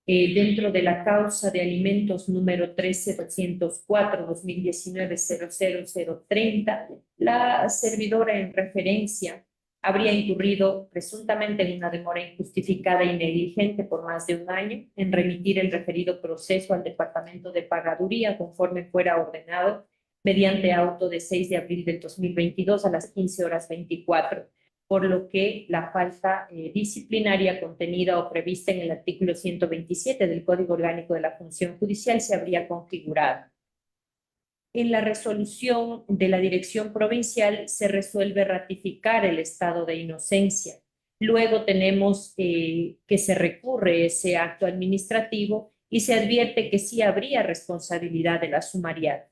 Dentro de la causa de alimentos número 13-204-2019-00030, la servidora en referencia habría incurrido presuntamente en una demora injustificada y negligente por más de un año en remitir el referido proceso al Departamento de Pagaduría conforme fuera ordenado mediante auto de 6 de abril del 2022 a las 15:24, por lo que la falta disciplinaria contenida o prevista en el artículo 127 del Código Orgánico de la Función Judicial se habría configurado. En la resolución de la Dirección Provincial se resuelve ratificar el estado de inocencia. Luego tenemos que se recurre ese acto administrativo y se advierte que sí habría responsabilidad de la sumariada.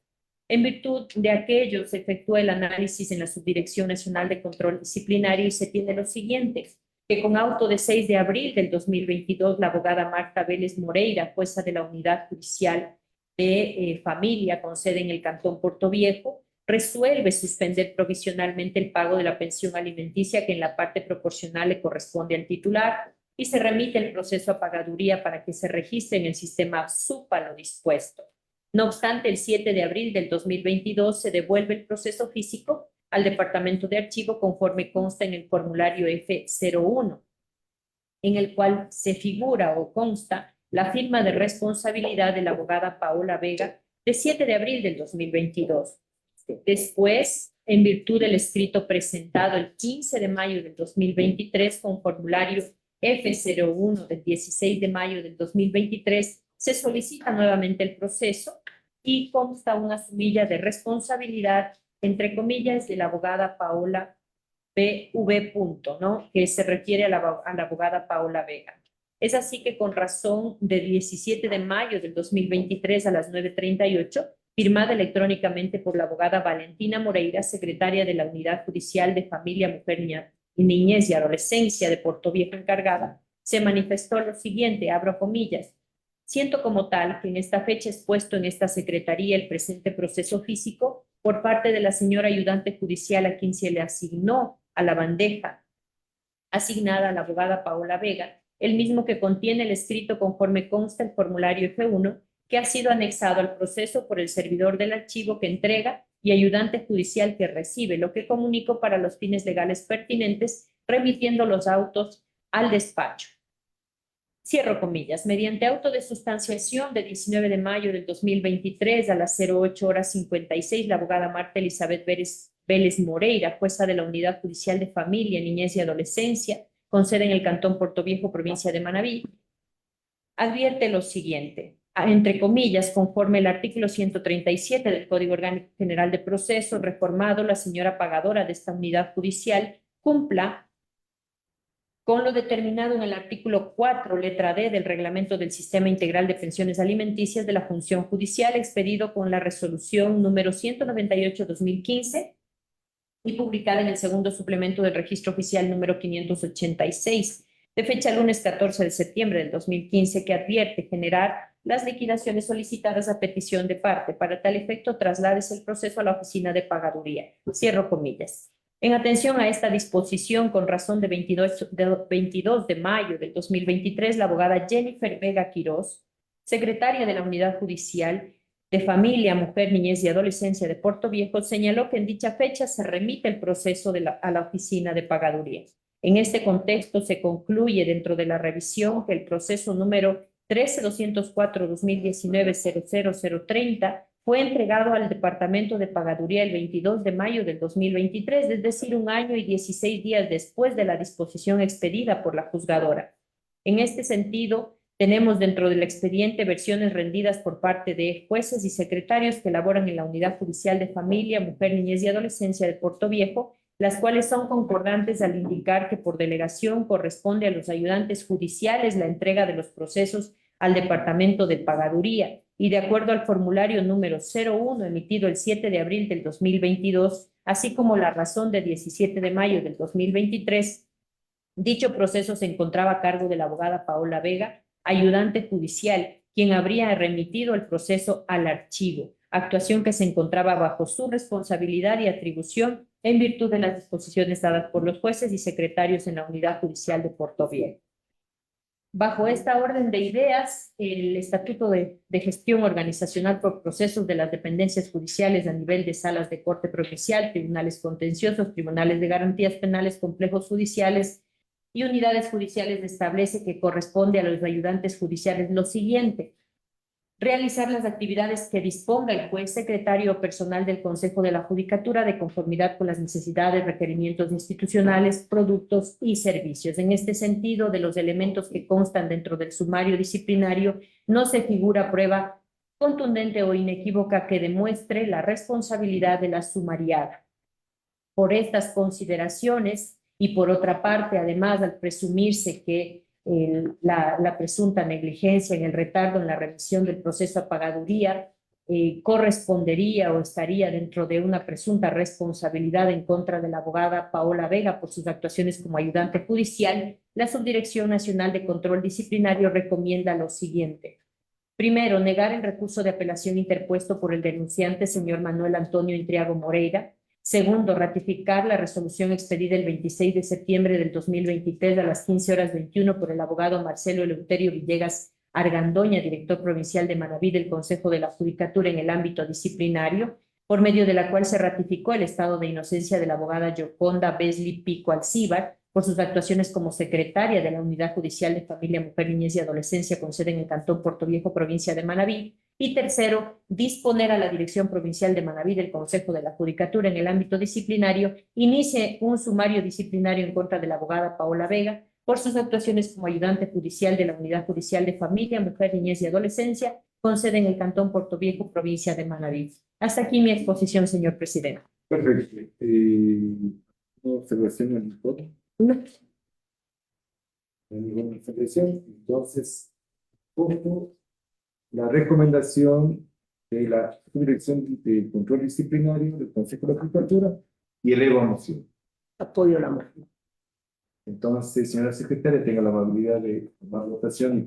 En virtud de aquello, se efectúa el análisis en la Subdirección Nacional de Control Disciplinario y se tiene lo siguiente, que con auto de 6 de abril del 2022, la abogada Marta Vélez Moreira, jueza de la Unidad Judicial de Familia con sede en el Cantón Puerto Viejo, resuelve suspender provisionalmente el pago de la pensión alimenticia que en la parte proporcional le corresponde al titular y se remite el proceso a pagaduría para que se registre en el sistema SUPA lo dispuesto. No obstante, el 7 de abril del 2022 se devuelve el proceso físico al Departamento de Archivo conforme consta en el formulario F01, en el cual se figura o consta la firma de responsabilidad de la abogada Paola Vega de 7 de abril del 2022. Después, en virtud del escrito presentado el 15 de mayo del 2023 con formulario F01 del 16 de mayo del 2023, se solicita nuevamente el proceso y consta una sumilla de responsabilidad, entre comillas, de la abogada Paola BV. ¿No? Que se refiere a la abogada Paola Vega. Es así que con razón del 17 de mayo del 2023 a las 9:38, firmada electrónicamente por la abogada Valentina Moreira, secretaria de la Unidad Judicial de Familia, Mujer, Niñez y Adolescencia de Portoviejo encargada, se manifestó lo siguiente, abro comillas: siento como tal que en esta fecha expuesto en esta secretaría el presente proceso físico por parte de la señora ayudante judicial a quien se le asignó a la bandeja asignada a la abogada Paola Vega, el mismo que contiene el escrito conforme consta el formulario F1, que ha sido anexado al proceso por el servidor del archivo que entrega y ayudante judicial que recibe, lo que comunico para los fines legales pertinentes, remitiendo los autos al despacho. Cierro comillas. Mediante auto de sustanciación de 19 de mayo del 2023 a las 08:56, la abogada Marta Elizabeth Vélez Moreira, jueza de la Unidad Judicial de Familia, Niñez y Adolescencia, con sede en el Cantón Portoviejo, provincia de Manabí, advierte lo siguiente, entre comillas, conforme el artículo 137 del Código Orgánico General de Proceso, reformado, la señora pagadora de esta unidad judicial cumpla con lo determinado en el artículo 4, letra D del Reglamento del Sistema Integral de Pensiones Alimenticias de la Función Judicial, expedido con la resolución número 198/2015 y publicada en el segundo suplemento del Registro Oficial número 586, de fecha lunes 14 de septiembre del 2015, que advierte generar las liquidaciones solicitadas a petición de parte. Para tal efecto, traslades el proceso a la oficina de pagaduría. Cierro comillas. En atención a esta disposición, con razón de 22 de mayo del 2023, la abogada Jennifer Vega Quirós, secretaria de la Unidad Judicial de Familia, Mujer, Niñez y Adolescencia de Portoviejo, señaló que en dicha fecha se remite el proceso a la oficina de pagaduría. En este contexto, se concluye dentro de la revisión que el proceso número 13-204-2019-00030 fue entregado al Departamento de Pagaduría el 22 de mayo del 2023, es decir, 1 año y 16 días después de la disposición expedida por la juzgadora. En este sentido, tenemos dentro del expediente versiones rendidas por parte de jueces y secretarios que laboran en la Unidad Judicial de Familia, Mujer, Niñez y Adolescencia de Portoviejo, las cuales son concordantes al indicar que por delegación corresponde a los ayudantes judiciales la entrega de los procesos al Departamento de Pagaduría, y de acuerdo al formulario número 01 emitido el 7 de abril del 2022, así como la razón de 17 de mayo del 2023, dicho proceso se encontraba a cargo de la abogada Paola Vega, ayudante judicial, quien habría remitido el proceso al archivo, actuación que se encontraba bajo su responsabilidad y atribución en virtud de las disposiciones dadas por los jueces y secretarios en la Unidad Judicial de Portoviejo. Bajo esta orden de ideas, el Estatuto de Gestión Organizacional por Procesos de las Dependencias Judiciales a nivel de salas de corte provincial, tribunales contenciosos, tribunales de garantías penales, complejos judiciales y unidades judiciales establece que corresponde a los ayudantes judiciales lo siguiente: realizar las actividades que disponga el juez, secretario o personal del Consejo de la Judicatura de conformidad con las necesidades, requerimientos institucionales, productos y servicios. En este sentido, de los elementos que constan dentro del sumario disciplinario, no se figura prueba contundente o inequívoca que demuestre la responsabilidad de la sumariada. Por estas consideraciones, y por otra parte, además, al presumirse que la presunta negligencia en el retardo en la revisión del proceso a pagaduría correspondería o estaría dentro de una presunta responsabilidad en contra de la abogada Paola Vega por sus actuaciones como ayudante judicial, la Subdirección Nacional de Control Disciplinario recomienda lo siguiente. Primero, negar el recurso de apelación interpuesto por el denunciante, señor Manuel Antonio Intriago Moreira. Segundo, ratificar la resolución expedida el 26 de septiembre del 2023 a las 15:21 por el abogado Marcelo Eleuterio Villegas Argandoña, director provincial de Manabí del Consejo de la Judicatura en el ámbito disciplinario, por medio de la cual se ratificó el estado de inocencia de la abogada Yoconda Besley Pico Alcíbar por sus actuaciones como secretaria de la Unidad Judicial de Familia, Mujer, Niñez y Adolescencia con sede en el Cantón Portoviejo, provincia de Manabí, Y tercero, disponer a la Dirección Provincial de Manabí del Consejo de la Judicatura en el ámbito disciplinario inicie un sumario disciplinario en contra de la abogada Paola Vega por sus actuaciones como ayudante judicial de la Unidad Judicial de Familia, Mujer, Niñez y Adolescencia, con sede en el Cantón Portoviejo, provincia de Manabí. Hasta aquí mi exposición, señor presidente. Perfecto. ¿Una observación al informe? No. No hay ninguna observación. Entonces, pongo la recomendación de la Subdirección de Control Disciplinario del Consejo de la Judicatura y elevo a moción. Apoyo la moción. Entonces, señora secretaria, tenga la amabilidad de tomar votación y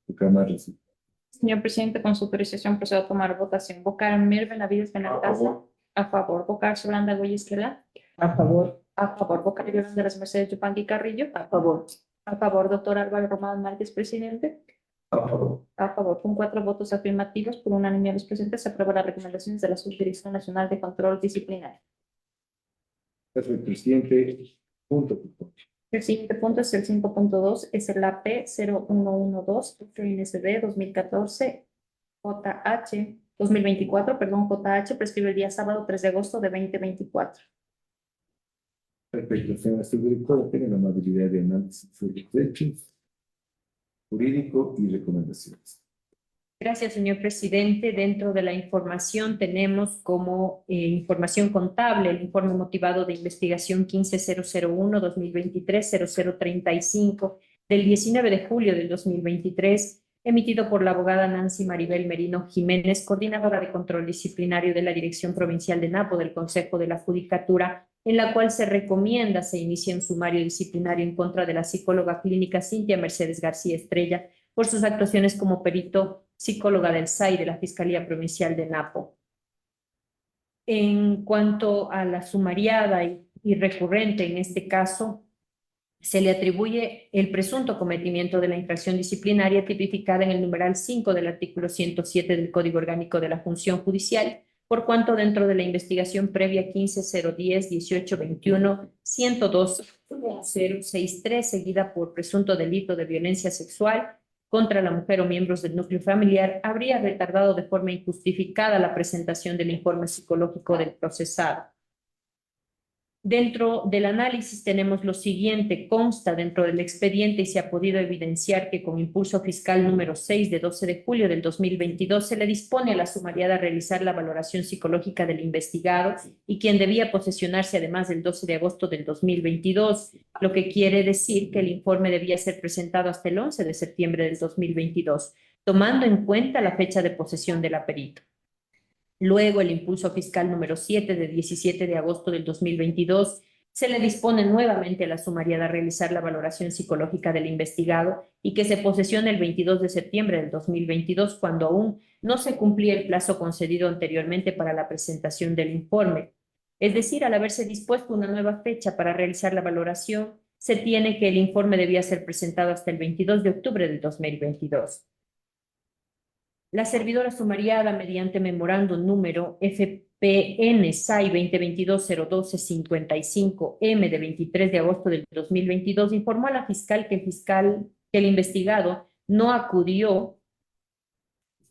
proclamar resultados. Señor presidente, con su autorización procedo a tomar votación. Vocar Mir Benavides Benalcázar. A favor. Vocar Solanda Goyesquela. A favor. A favor. Vocar Yolanda de las Mercedes Yupanqui Carrillo. A favor. A favor, doctor Álvaro Román Márquez, presidente. A favor. A favor, con 4 votos afirmativos por unanimidad de los presentes, se aprueba las recomendaciones de la Subdirección Nacional de Control Disciplinario. Perfecto, presidente. Punto. El siguiente punto es el 5.2, es el AP 0112, FNSD 2014, JH 2024, perdón, JH, prescribe el día sábado 3 de agosto de 2024. Perfecto, señora subdirectora, tiene la amabilidad de análisis sobre los hechos jurídico y recomendaciones. Gracias, señor presidente. Dentro de la información tenemos como información contable el informe motivado de investigación 15001-2023-0035 del 19 de julio del 2023, emitido por la abogada Nancy Maribel Merino Jiménez, coordinadora de control disciplinario de la Dirección Provincial de Napo del Consejo de la Judicatura, en la cual se recomienda se inicie un sumario disciplinario en contra de la psicóloga clínica Cintia Mercedes García Estrella por sus actuaciones como perito psicóloga del SAI de la Fiscalía Provincial de Napo. En cuanto a la sumariada y recurrente en este caso, se le atribuye el presunto cometimiento de la infracción disciplinaria tipificada en el numeral 5 del artículo 107 del Código Orgánico de la Función Judicial, por cuanto dentro de la investigación previa 15-010-18-21-102-063, seguida por presunto delito de violencia sexual contra la mujer o miembros del núcleo familiar, habría retardado de forma injustificada la presentación del informe psicológico del procesado. Dentro del análisis tenemos lo siguiente: consta dentro del expediente y se ha podido evidenciar que con impulso fiscal número 6 de 12 de julio del 2022 se le dispone a la sumariada a realizar la valoración psicológica del investigado y quien debía posesionarse además del 12 de agosto del 2022, lo que quiere decir que el informe debía ser presentado hasta el 11 de septiembre del 2022, tomando en cuenta la fecha de posesión del aperito. Luego, el impulso fiscal número 7 de 17 de agosto del 2022, se le dispone nuevamente a la sumariada a realizar la valoración psicológica del investigado y que se posesione el 22 de septiembre del 2022, cuando aún no se cumplía el plazo concedido anteriormente para la presentación del informe. Es decir, al haberse dispuesto una nueva fecha para realizar la valoración, se tiene que el informe debía ser presentado hasta el 22 de octubre del 2022. La servidora sumariada, mediante memorándum número FPN-SAI 2022-012-55-M de 23 de agosto del 2022, informó a la fiscal que el investigado no acudió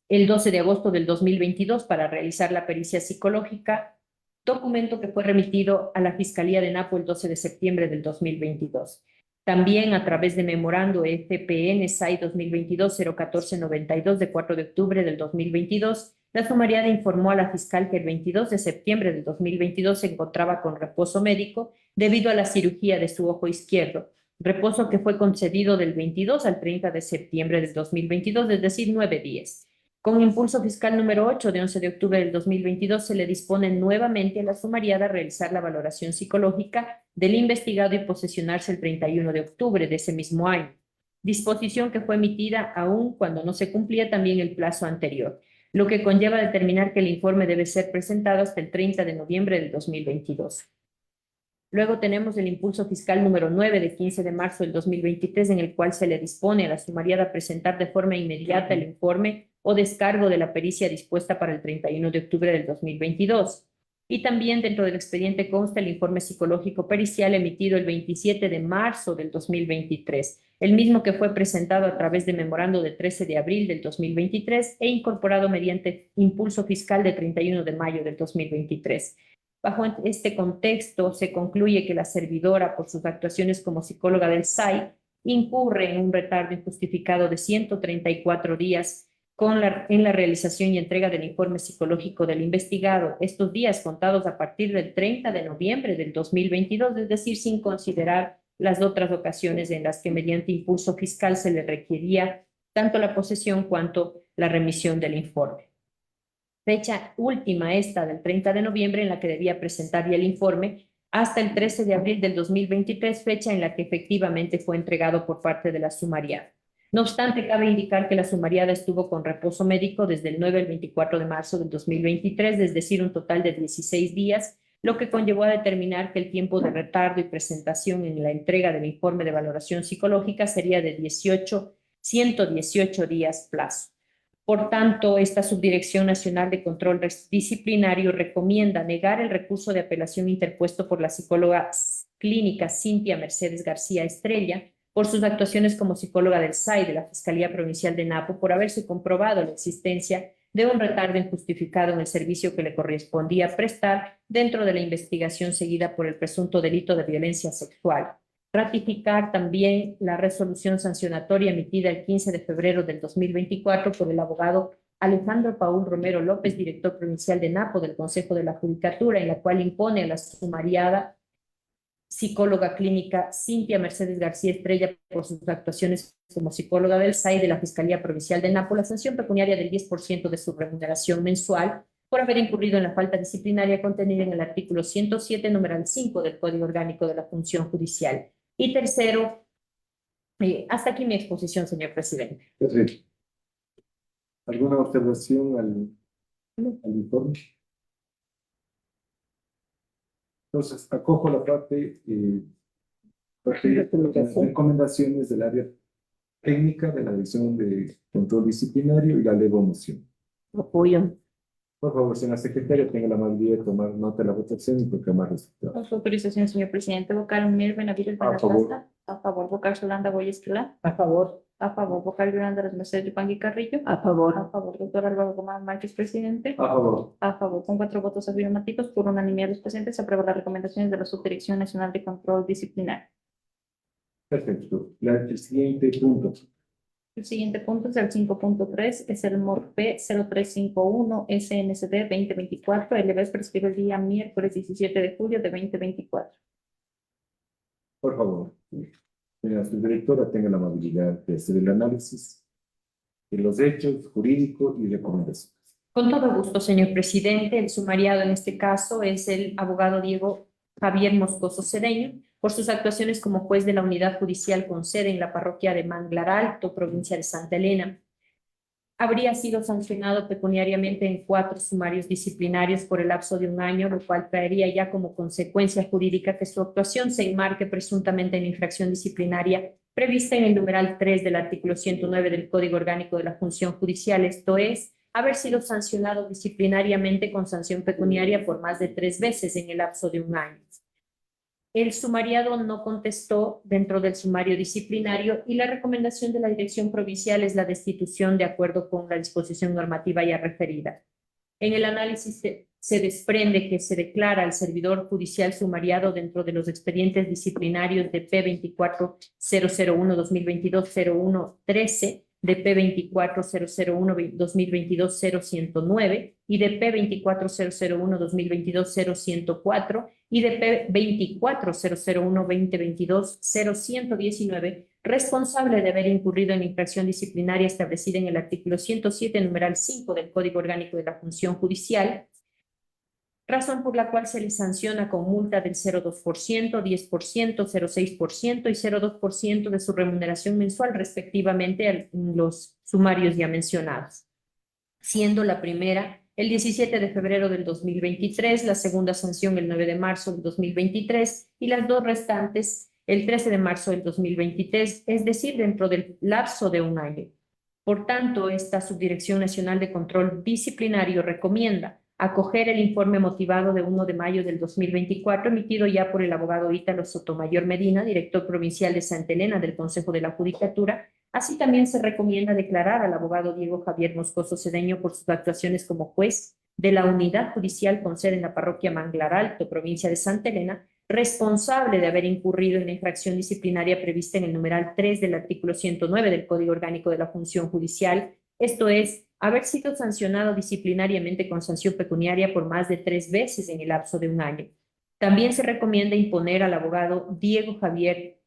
el 12 de agosto del 2022 para realizar la pericia psicológica, documento que fue remitido a la Fiscalía de Napo el 12 de septiembre del 2022. También a través de memorando FPN-SAI 2022-01492 de 4 de octubre del 2022, la sumariada informó a la fiscal que el 22 de septiembre del 2022 se encontraba con reposo médico debido a la cirugía de su ojo izquierdo, reposo que fue concedido del 22 al 30 de septiembre del 2022, es decir, 9 días. Con impulso fiscal número 8 de 11 de octubre del 2022 se le dispone nuevamente a la sumariada a realizar la valoración psicológica del investigado y posesionarse el 31 de octubre de ese mismo año. Disposición que fue emitida aún cuando no se cumplía también el plazo anterior, lo que conlleva determinar que el informe debe ser presentado hasta el 30 de noviembre del 2022. Luego tenemos el impulso fiscal número 9 de 15 de marzo del 2023, en el cual se le dispone a la sumariada a presentar de forma inmediata el informe o descargo de la pericia dispuesta para el 31 de octubre del 2022. Y también dentro del expediente consta el informe psicológico pericial emitido el 27 de marzo del 2023, el mismo que fue presentado a través de memorando de 13 de abril del 2023 e incorporado mediante impulso fiscal de 31 de mayo del 2023. Bajo este contexto, se concluye que la servidora, por sus actuaciones como psicóloga del SAI, incurre en un retardo injustificado de 134 días en la realización y entrega del informe psicológico del investigado, estos días contados a partir del 30 de noviembre del 2022, es decir, sin considerar las otras ocasiones en las que mediante impulso fiscal se le requería tanto la posesión cuanto la remisión del informe. Fecha última esta del 30 de noviembre en la que debía presentar ya el informe, hasta el 13 de abril del 2023, fecha en la que efectivamente fue entregado por parte de la sumariada. No obstante, cabe indicar que la sumariada estuvo con reposo médico desde el 9 al 24 de marzo del 2023, es decir, un total de 16 días, lo que conllevó a determinar que el tiempo de retardo y presentación en la entrega del informe de valoración psicológica sería de 118 días plazo. Por tanto, esta Subdirección Nacional de Control Disciplinario recomienda negar el recurso de apelación interpuesto por la psicóloga clínica Cintia Mercedes García Estrella por sus actuaciones como psicóloga del SAI de la Fiscalía Provincial de Napo por haberse comprobado la existencia de un retardo injustificado en el servicio que le correspondía prestar dentro de la investigación seguida por el presunto delito de violencia sexual. Ratificar también la resolución sancionatoria emitida el 15 de febrero del 2024 por el abogado Alejandro Paul Romero López, director provincial de Napo del Consejo de la Judicatura, en la cual impone a la sumariada psicóloga clínica Cintia Mercedes García Estrella por sus actuaciones como psicóloga del SAI de la Fiscalía Provincial de Napo la sanción pecuniaria del 10% de su remuneración mensual por haber incurrido en la falta disciplinaria contenida en el artículo 107, numeral 5 del Código Orgánico de la Función Judicial. Y tercero, hasta aquí mi exposición, señor presidente. Perfecto. ¿Alguna observación al informe? Entonces, acojo la parte de las recomendaciones del área técnica de la Dirección de Control Disciplinario y la elevo moción. Apoyo. Por favor, señora secretaria, tenga la amabilidad de tomar nota de la votación y proclamar resultados. Con su autorización, señor presidente, vocal Mir Benavides Benatasta. A favor, vocal Solanda Goyes Esquilá. A favor. A favor, vocal Yolanda Las Mercedes Yupangui Carrillo. A favor. A favor, doctor Álvaro Gómez Márquez, presidente. A favor. A favor, con 4 votos afirmativos, por unanimidad de los presentes, se aprueba las recomendaciones de la Subdirección Nacional de Control Disciplinario. Perfecto. El siguiente punto. El siguiente punto es el 5.3, es el MORP 0351 SNCD 2024. El deber prescribe el día miércoles 17 de julio de 2024. Por favor, señora subdirectora, tenga la amabilidad de hacer el análisis de los hechos jurídicos y recomendaciones. Con todo gusto, señor presidente. El sumariado en este caso es el abogado Diego Javier Moscoso Cedeño, por sus actuaciones como juez de la unidad judicial con sede en la parroquia de Manglar Alto, provincia de Santa Elena. Habría sido sancionado pecuniariamente en 4 sumarios disciplinarios por el lapso de 1 año, lo cual traería ya como consecuencia jurídica que su actuación se enmarque presuntamente en infracción disciplinaria prevista en el numeral 3 del artículo 109 del Código Orgánico de la Función Judicial, esto es, haber sido sancionado disciplinariamente con sanción pecuniaria por más de 3 veces en el lapso de 1 año. El sumariado no contestó dentro del sumario disciplinario y la recomendación de la Dirección Provincial es la destitución de acuerdo con la disposición normativa ya referida. En el análisis se desprende que se declara al servidor judicial sumariado dentro de los expedientes disciplinarios de P24-001-2022-01-13, de P24-001-2022-0109 y de P24-001-2022-0104 y de P24-001-2022-0119, responsable de haber incurrido en infracción disciplinaria establecida en el artículo 107, numeral 5 del Código Orgánico de la Función Judicial, razón por la cual se le sanciona con multa del 0,2%, 10%, 0,6% y 0,2% de su remuneración mensual, respectivamente, en los sumarios ya mencionados, siendo la primera el 17 de febrero del 2023, la segunda sanción el 9 de marzo del 2023 y las 2 restantes el 13 de marzo del 2023, es decir, dentro del lapso de 1 año. Por tanto, esta Subdirección Nacional de Control Disciplinario recomienda acoger el informe motivado de 1 de mayo del 2024, emitido ya por el abogado Ítalo Sotomayor Medina, director provincial de Santa Elena del Consejo de la Judicatura. Así también se recomienda declarar al abogado Diego Javier Moscoso Cedeño por sus actuaciones como juez de la unidad judicial con sede en la parroquia Manglar Alto, provincia de Santa Elena, responsable de haber incurrido en la infracción disciplinaria prevista en el numeral 3 del artículo 109 del Código Orgánico de la Función Judicial, esto es, haber sido sancionado disciplinariamente con sanción pecuniaria por más de 3 veces en el lapso de 1 año. También se recomienda imponer al abogado Diego Javier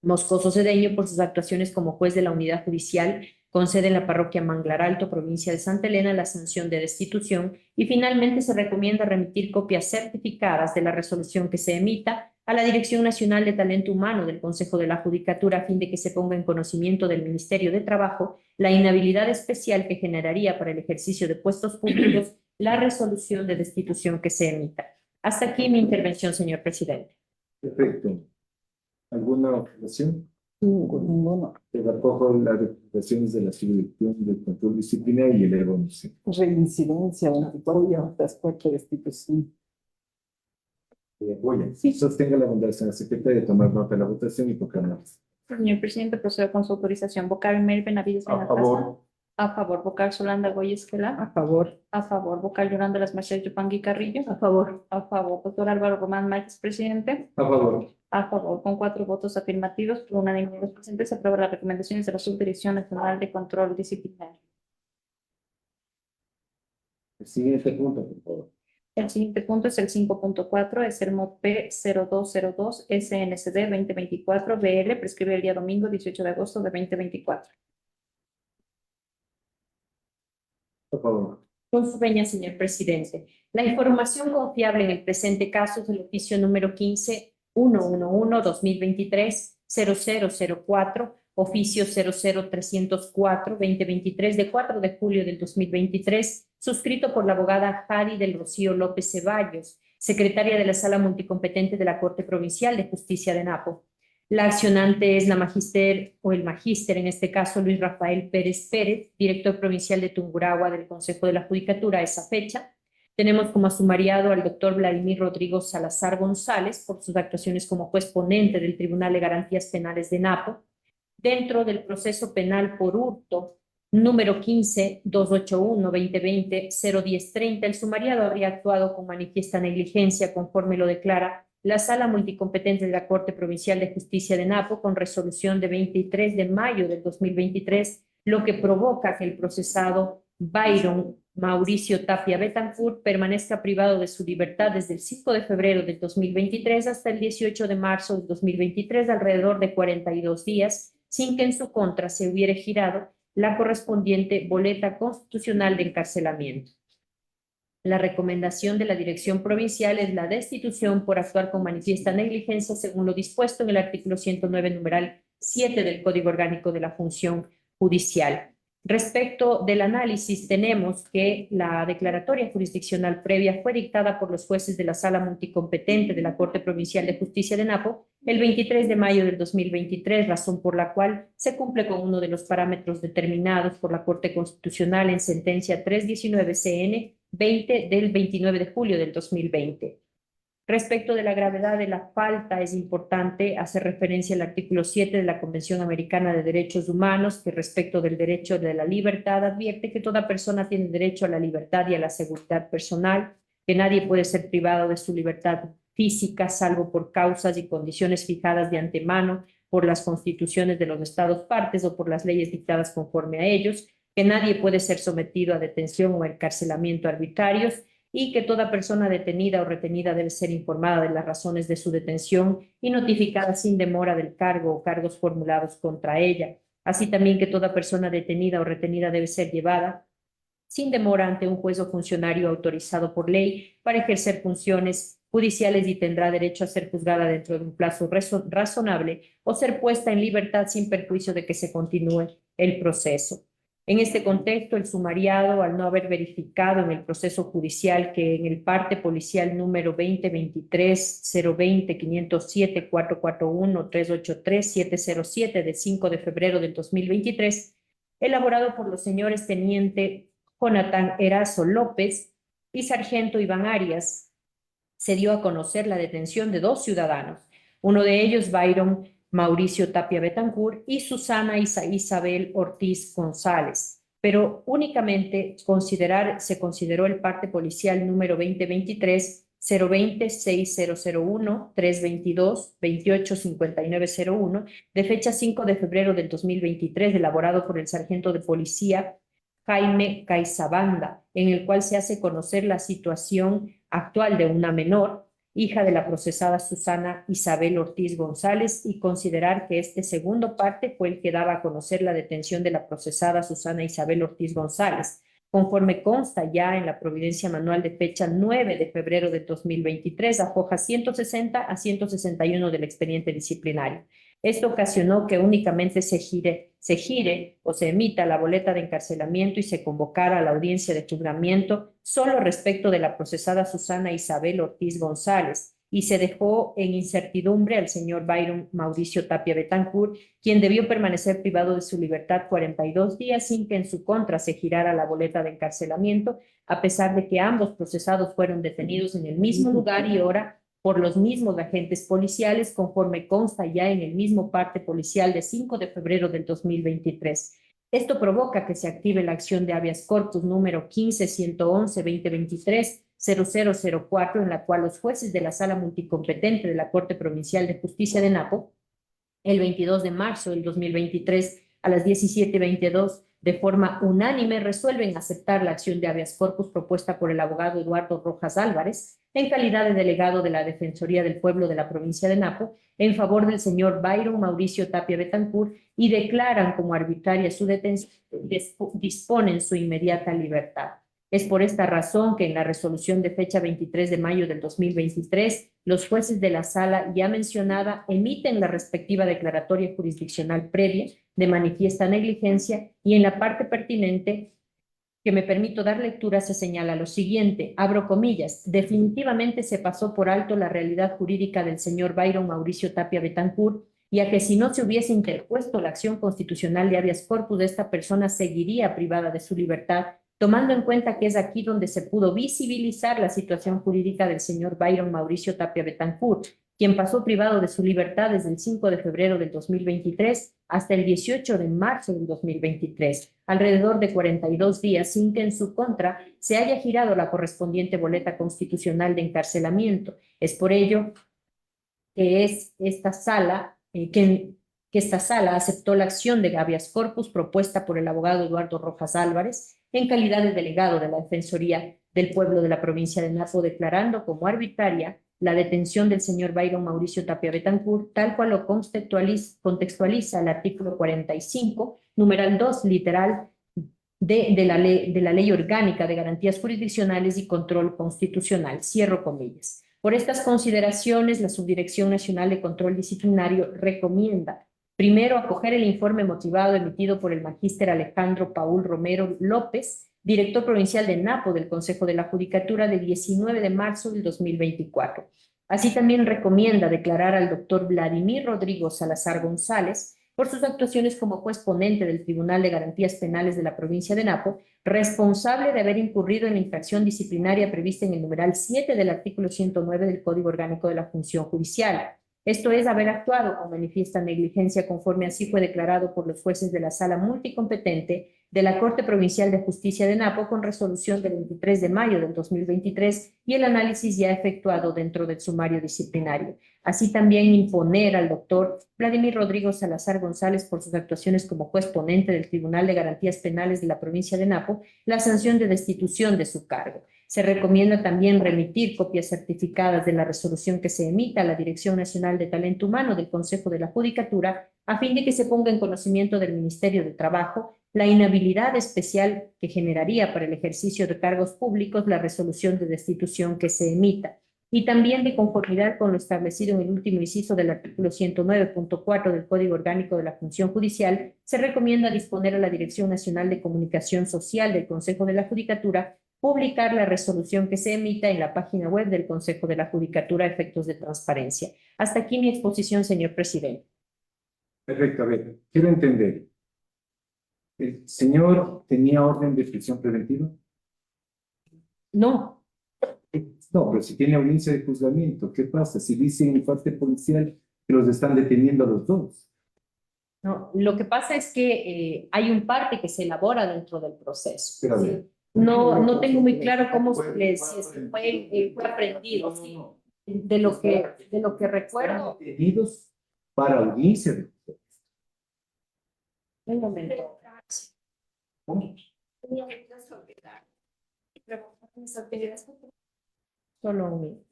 Moscoso Cedeño por sus actuaciones como juez de la unidad judicial con sede en la parroquia Manglar Alto, provincia de Santa Elena, la sanción de destitución, y finalmente se recomienda remitir copias certificadas de la resolución que se emita a la Dirección Nacional de Talento Humano del Consejo de la Judicatura a fin de que se ponga en conocimiento del Ministerio de Trabajo la inhabilidad especial que generaría para el ejercicio de puestos públicos la resolución de destitución que se emita. Hasta aquí mi intervención, señor presidente. Perfecto. ¿Alguna observación? Ninguno. Te recojo las recomendaciones de la subdirección del control disciplinario y elevo moción. Reincidencia, 24 y otras 4 destitución. Apoya. Sostenga la bondad, señora secretaria, de tomar nota de la votación y proclamar. Señor presidente, procedo con su autorización. Vocal Mer Benavides A Benatasa. favor. A favor. Vocal Solanda Goya Esquela. A favor. A favor. Vocal Yolanda Las Mercedes Yupangui Carrillo. A favor. A favor. Doctor Álvaro Román Márquez, presidente. A favor. A favor. Con 4 votos afirmativos, por unanimidad de los presentes, se aprueba las recomendaciones de la Subdirección Nacional de Control Disciplinario. El siguiente punto, por favor. El siguiente punto es el 5.4, es el MOP P0202 SNCD 2024 BL, prescribe el día domingo 18 de agosto de 2024. Por favor. Con su venia, señor presidente. La información confiable en el presente caso es el oficio número 15-111-2023-0004, oficio 00304-2023 de 4 de julio del 2023, suscrito por la abogada Jari del Rocío López Ceballos, secretaria de la Sala Multicompetente de la Corte Provincial de Justicia de Napo. La accionante es la magíster o el magíster, en este caso Luis Rafael Pérez Pérez, director provincial de Tungurahua del Consejo de la Judicatura a esa fecha. Tenemos como asumariado al doctor Vladimir Rodrigo Salazar González por sus actuaciones como juez ponente del Tribunal de Garantías Penales de Napo. Dentro del proceso penal por hurto número 15-281-2020-01030, el sumariado habría actuado con manifiesta negligencia conforme lo declara la Sala Multicompetente de la Corte Provincial de Justicia de Napo con resolución de 23 de mayo del 2023, lo que provoca que el procesado Byron Mauricio Tapia Betancourt permanezca privado de su libertad desde el 5 de febrero del 2023 hasta el 18 de marzo del 2023, alrededor de 42 días, sin que en su contra se hubiera girado la correspondiente boleta constitucional de encarcelamiento. La recomendación de la Dirección Provincial es la destitución por actuar con manifiesta negligencia según lo dispuesto en el artículo 109, numeral 7 del Código Orgánico de la Función Judicial. Respecto del análisis, tenemos que la declaratoria jurisdiccional previa fue dictada por los jueces de la Sala Multicompetente de la Corte Provincial de Justicia de Napo el 23 de mayo del 2023, razón por la cual se cumple con uno de los parámetros determinados por la Corte Constitucional en sentencia 319 CN 20 del 29 de julio del 2020. Respecto de la gravedad de la falta, es importante hacer referencia al artículo 7 de la Convención Americana de Derechos Humanos, que respecto del derecho de la libertad advierte que toda persona tiene derecho a la libertad y a la seguridad personal, que nadie puede ser privado de su libertad física, salvo por causas y condiciones fijadas de antemano por las constituciones de los estados partes o por las leyes dictadas conforme a ellos, que nadie puede ser sometido a detención o encarcelamiento arbitrarios, y que toda persona detenida o retenida debe ser informada de las razones de su detención y notificada sin demora del cargo o cargos formulados contra ella. Así también que toda persona detenida o retenida debe ser llevada sin demora ante un juez o funcionario autorizado por ley para ejercer funciones judiciales y tendrá derecho a ser juzgada dentro de un plazo razonable o ser puesta en libertad sin perjuicio de que se continúe el proceso. En este contexto, el sumariado, al no haber verificado en el proceso judicial que en el parte policial número 2023-020-507-441-383-707 de 5 de febrero del 2023, elaborado por los señores Teniente Jonathan Erazo López, y sargento Iván Arias, se dio a conocer la detención de 2 ciudadanos, uno de ellos Byron Mauricio Tapia Betancourt y Susana Isabel Ortiz González, pero únicamente se consideró el parte policial número 2023 020 6001 322 285901 de fecha 5 de febrero del 2023, elaborado por el sargento de policía Jaime Caizabanda, en el cual se hace conocer la situación actual de una menor, hija de la procesada Susana Isabel Ortiz González, y considerar que este segundo parte fue el que daba a conocer la detención de la procesada Susana Isabel Ortiz González, conforme consta ya en la providencia manual de fecha 9 de febrero de 2023, a hojas 160 a 161 del expediente disciplinario. Esto ocasionó que únicamente se gire o se emita la boleta de encarcelamiento y se convocara a la audiencia de juzgamiento solo respecto de la procesada Susana Isabel Ortiz González, y se dejó en incertidumbre al señor Byron Mauricio Tapia Betancourt, quien debió permanecer privado de su libertad 42 días sin que en su contra se girara la boleta de encarcelamiento, a pesar de que ambos procesados fueron detenidos en el mismo lugar y hora por los mismos agentes policiales, conforme consta ya en el mismo parte policial de 5 de febrero del 2023. Esto provoca que se active la acción de habeas corpus número 15-111-2023-0004, en la cual los jueces de la Sala Multicompetente de la Corte Provincial de Justicia de Napo, el 22 de marzo del 2023, a las 17:22, de forma unánime resuelven aceptar la acción de habeas corpus propuesta por el abogado Eduardo Rojas Álvarez, en calidad de delegado de la Defensoría del Pueblo de la provincia de Napo, en favor del señor Byron Mauricio Tapia Betancourt, y declaran como arbitraria su detención, disponen su inmediata libertad. Es por esta razón que en la resolución de fecha 23 de mayo del 2023, los jueces de la sala ya mencionada emiten la respectiva declaratoria jurisdiccional previa de manifiesta negligencia, y en la parte pertinente que me permito dar lectura se señala lo siguiente, abro comillas: definitivamente se pasó por alto la realidad jurídica del señor Byron Mauricio Tapia Betancourt, y a que si no se hubiese interpuesto la acción constitucional de habeas corpus, esta persona seguiría privada de su libertad, tomando en cuenta que es aquí donde se pudo visibilizar la situación jurídica del señor Byron Mauricio Tapia Betancourt, quien pasó privado de su libertad desde el 5 de febrero del 2023 hasta el 18 de marzo del 2023, alrededor de 42 días, sin que en su contra se haya girado la correspondiente boleta constitucional de encarcelamiento. Es por ello que esta sala aceptó la acción de habeas corpus propuesta por el abogado Eduardo Rojas Álvarez, en calidad de delegado de la Defensoría del Pueblo de la provincia de Napo, declarando como arbitraria la detención del señor Byron Mauricio Tapia Betancourt, tal cual lo contextualiza el artículo 45, numeral 2, literal de la Ley Orgánica de Garantías Jurisdiccionales y Control Constitucional. Cierro comillas. Por estas consideraciones, la Subdirección Nacional de Control Disciplinario recomienda, primero, acoger el informe motivado emitido por el magíster Alejandro Paul Romero López, director provincial de Napo del Consejo de la Judicatura, de 19 de marzo del 2024. Así también recomienda declarar al doctor Vladimir Rodrigo Salazar González, por sus actuaciones como juez ponente del Tribunal de Garantías Penales de la provincia de Napo, responsable de haber incurrido en la infracción disciplinaria prevista en el numeral 7 del artículo 109 del Código Orgánico de la Función Judicial. Esto es, haber actuado con manifiesta negligencia, conforme así fue declarado por los jueces de la Sala Multicompetente de la Corte Provincial de Justicia de Napo, con resolución del 23 de mayo del 2023 y el análisis ya efectuado dentro del sumario disciplinario. Así también imponer al doctor Vladimir Rodrigo Salazar González, por sus actuaciones como juez ponente del Tribunal de Garantías Penales de la provincia de Napo, la sanción de destitución de su cargo. Se recomienda también remitir copias certificadas de la resolución que se emita a la Dirección Nacional de Talento Humano del Consejo de la Judicatura, a fin de que se ponga en conocimiento del Ministerio de Trabajo la inhabilidad especial que generaría para el ejercicio de cargos públicos la resolución de destitución que se emita, y también, de conformidad con lo establecido en el último inciso del artículo 109.4 del Código Orgánico de la Función Judicial, se recomienda disponer a la Dirección Nacional de Comunicación Social del Consejo de la Judicatura publicar la resolución que se emita en la página web del Consejo de la Judicatura a efectos de transparencia. Hasta aquí mi exposición, señor presidente. Perfecto, a ver, quiero entender. ¿El señor tenía orden de prisión preventiva? No, No, pero si tiene audiencia de juzgamiento, ¿qué pasa? Si dice en el parte policial que los están deteniendo a los dos. No, lo que pasa es que hay un parte que se elabora dentro del proceso. Pero a ¿sí? ver. No tengo muy claro cómo si es que fue aprendido, ¿sí? De lo que recuerdo. Detenidos para audiencia de juzgamiento. Un momento. Solo un minuto.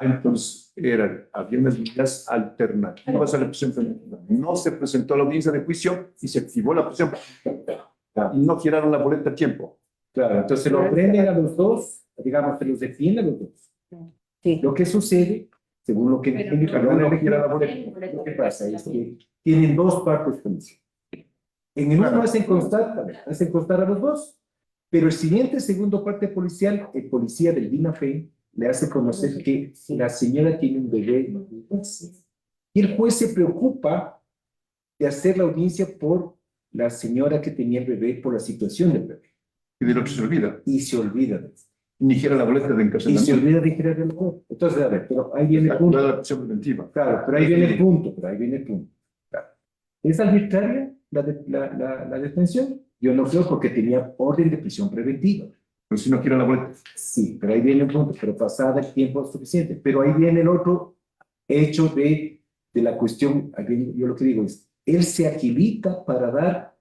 Entonces, había unas medidas alternativas a la prisión preventiva. No se presentó a la audiencia de juicio y se activó la prisión. Y no giraron la boleta a tiempo. Claro, entonces lo prenden a los dos, digamos, se los detiene a los dos. Sí. Lo que sucede, según lo que entiende, pero no gira la boleta. lo que pasa es que tienen dos partes policiales. En el uno hacen constar a los dos, pero el siguiente segundo parte policial, el policía del DINAFE, le hace conocer que la señora tiene un bebé. Y el juez se preocupa de hacer la audiencia por la señora que tenía el bebé, por la situación del bebé. Y del otro se olvida. Y se olvida de esto. Ni gira la boleta de Y encarcelamiento. se olvida de girar el juez. Entonces, a ver, pero ahí viene el punto. La prisión preventiva. Claro, pero ahí viene el punto, Claro. ¿Es arbitraria la detención? Yo no creo, porque tenía orden de prisión preventiva. Pero si no gira la boleta. Sí, pero ahí viene un punto, pero pasada el tiempo suficiente. Pero ahí viene el otro hecho de la cuestión. Aquí yo lo que digo es, él se agilita para dar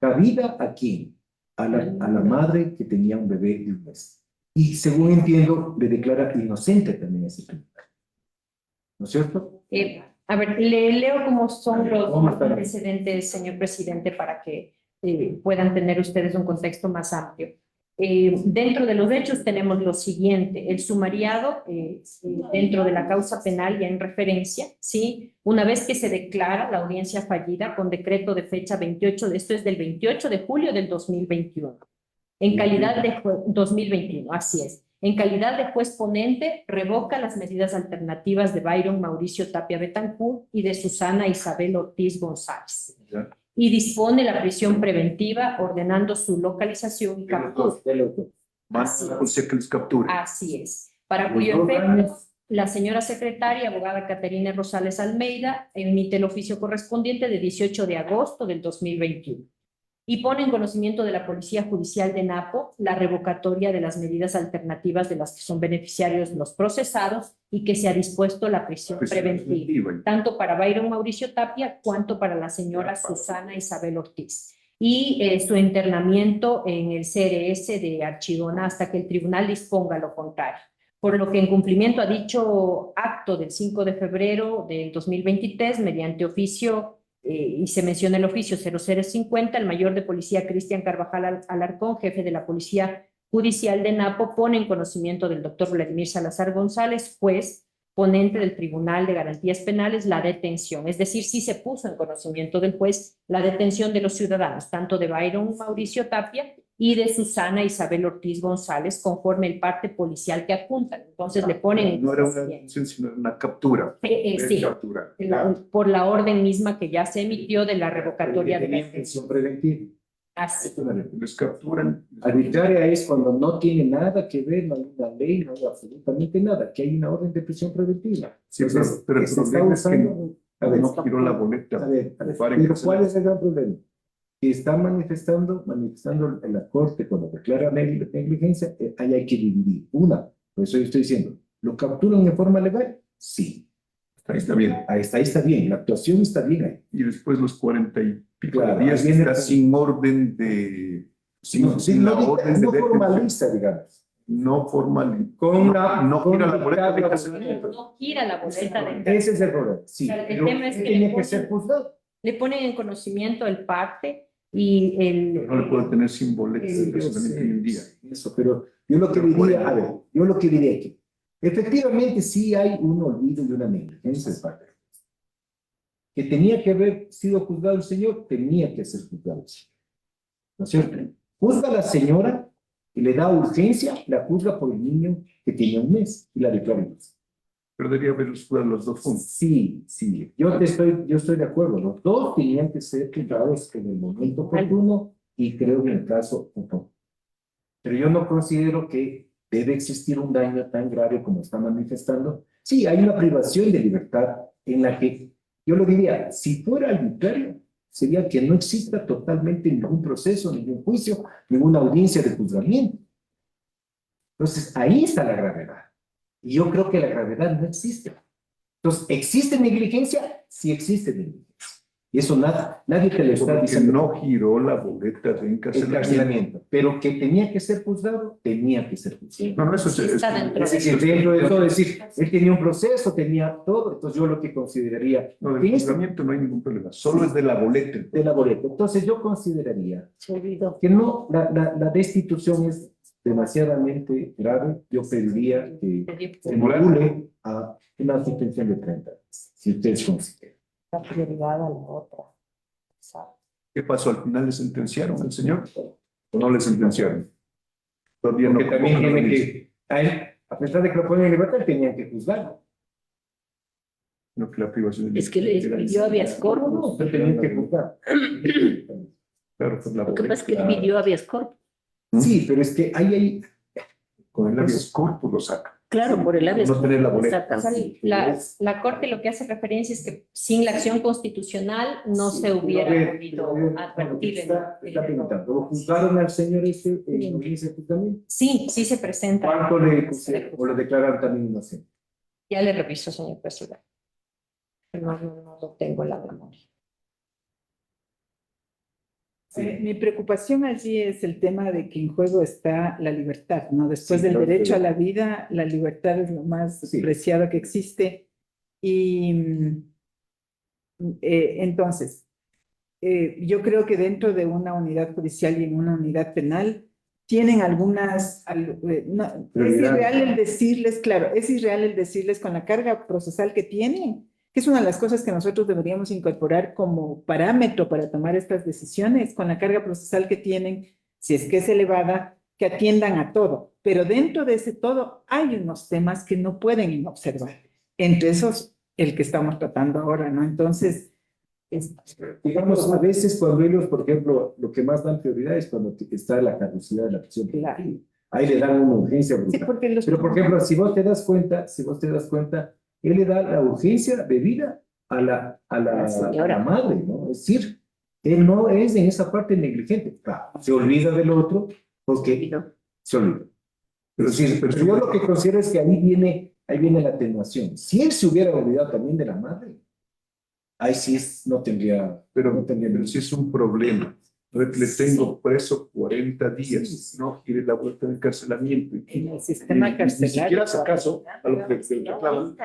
cabida ¿a quién? A la madre que tenía un bebé de un mes. Y según entiendo, le declara inocente también a ese tribunal. ¿No es cierto? A ver, le leo cómo son los ¿Cómo están? antecedentes, señor presidente, para que puedan tener ustedes un contexto más amplio. Dentro de los hechos tenemos lo siguiente: el sumariado dentro de la causa penal ya en referencia, ¿sí? Una vez que se declara la audiencia fallida con decreto de fecha 28, esto es del 28 de julio del 2021, en calidad de 2021, así es. En calidad de juez ponente, revoca las medidas alternativas de Byron Mauricio Tapia Betancur y de Susana Isabel Ortiz González. Ya. Y dispone la prisión preventiva ordenando su localización y captura. Van a la policía que les capture. Así es. Para cuyo efecto, la señora secretaria, abogada Caterina Rosales Almeida, emite el oficio correspondiente de 18 de agosto del 2021 y pone en conocimiento de la Policía Judicial de Napo la revocatoria de las medidas alternativas de las que son beneficiarios los procesados y que se ha dispuesto la prisión preventiva, tanto para Byron Mauricio Tapia cuanto para la señora Susana Isabel Ortiz, y su internamiento en el CRS de Archidona hasta que el tribunal disponga lo contrario. Por lo que, en cumplimiento a dicho acto del 5 de febrero del 2023, mediante oficio, y se menciona el oficio 0050, el mayor de policía Cristian Carvajal Alarcón, jefe de la Policía Judicial de Napo, pone en conocimiento del doctor Vladimir Salazar González, juez ponente del Tribunal de Garantías Penales, la detención. Es decir, sí se puso en conocimiento del juez la detención de los ciudadanos, tanto de Byron Mauricio Tapia y de Susana Isabel Ortiz González, conforme el parte policial que adjuntan. Entonces le ponen... No era una detención, sino una captura. Sí, Captura. por la orden misma que ya se emitió de la revocatoria de la detención. Prisión preventiva. Así. Les capturan. Arbitraria es cuando no tiene nada que ver, no hay una ley, no hay absolutamente nada, que hay una orden de prisión preventiva. Sí, Entonces, pero el se está problema es que usando- a ver, no giró la boleta. A ver, para pero encarcelar. ¿cuál es el gran problema? Que está manifestando en la corte cuando declara negligencia, ahí hay que dividir. Una, por eso yo estoy diciendo, ¿lo capturan de forma legal? Sí. Ahí está bien. Ahí está bien, la actuación está bien ahí. Y después los 40 y pico Claro, de días ahí viene- está sin orden de... Sin la no, orden de no detención. formaliza, digamos. No formal. Con la- no con gira la dictar boleta de la encarcelamiento. No gira la boleta de... Ese es el problema, sí. Claro, el Pero tema es que tiene le que ser juzgado. Le ponen en conocimiento el parte y el... No le puedo tener sin boleta de encarcelamiento hoy en día. Eso, pero yo lo que Pero diría, bueno. a ver, yo lo que diría que efectivamente sí hay un olvido y una negligencia de parte. Que tenía que haber sido juzgado el señor, tenía que ser juzgado el señor. ¿No es cierto? Juzga a la señora y le da urgencia, la juzga por el niño que tenía un mes y la declara inocente. Pero debería haberlos jugado los dos juntos. Sí, sí, yo estoy de acuerdo, los dos tenían que ser juzgados en el momento oportuno y creo que en el caso oportuno. Pero yo no considero que debe existir un daño tan grave como está manifestando. Sí, hay una privación de libertad en la que, yo lo diría, si fuera arbitrario, sería que no exista totalmente ningún proceso, ningún juicio, ninguna audiencia de juzgamiento. Entonces, ahí está la gravedad. Y yo creo que la gravedad no existe. Entonces, ¿existe negligencia? Sí existe negligencia. Y eso nadie te lo está Porque diciendo. no giró la boleta de encarcelamiento. Encarcelamiento. Pero que tenía que ser juzgado, tenía que ser juzgado. No, eso Sí, está dentro Es decir, dentro de todo, es decir, él tenía un proceso, tenía todo, entonces yo lo que consideraría No, del juzgamiento no hay ningún problema, solo es de la boleta. de la boleta. Entonces yo consideraría Se olvidó. que no, la destitución es demasiadamente grave. Yo pediría que se module a una suspensión de 30 días, si ustedes consideran. La prioridad a la otra. ¿Qué pasó? ¿Al final le sentenciaron al señor? ¿O no le sentenciaron? Todavía no. Porque también tiene que, a él, a pesar de que lo ponen en libertad, tenían que juzgarlo. No, que la privación de Es que le pidió habeas corpus. No, tenían que juzgar. Claro, pues la Lo que boleta. pasa es que él pidió habeas corpus. Sí, pero es que hay Con el habeas corpus lo saca. Claro, por el habeas no tener la boleta. sacan. O sea, la Corte lo que hace referencia es que sin la acción constitucional no se hubiera podido advertir. Está preguntando, ¿lo juzgaron al señor ese en audiencia de juzgamiento? Sí, sí se presenta. ¿Cuánto le pusieron o lo declararon también inocente? Ya le reviso, señor presidente. No lo tengo en la memoria. Mi preocupación allí es el tema de que en juego está la libertad, ¿no? Después Sí, del claro, derecho a sí. la vida, la libertad es lo más Sí. preciado que existe. Y entonces, yo creo que dentro de una unidad judicial y en una unidad penal tienen algunas, es irreal el decirles, claro, es irreal el decirles con la carga procesal que tienen, que es una de las cosas que nosotros deberíamos incorporar como parámetro para tomar estas decisiones, con la carga procesal que tienen, si es que es elevada, que atiendan a todo. Pero dentro de ese todo hay unos temas que no pueden observar. Entre esos, el que estamos tratando ahora, ¿no? Entonces, Digamos, a veces cuando ellos, por ejemplo, lo que más dan prioridad es cuando está la caducidad de la prisión. claro. Ahí le dan una urgencia Sí, brutal. porque los... Pero, por ejemplo, si vos te das cuenta, él le da la urgencia de vida a la madre, ¿no? Es decir, él no es en esa parte negligente. Claro, se olvida del otro porque se olvida. Pero sí, pero yo lo que considero es que ahí viene la atenuación. Si él se hubiera olvidado también de la madre, ahí sí no tendría, Pero sí es un problema. A ver, le tengo preso 40 días, no quiere la vuelta de encarcelamiento. En el sistema Ni carcelario. siquiera hace caso a lo que se reclaman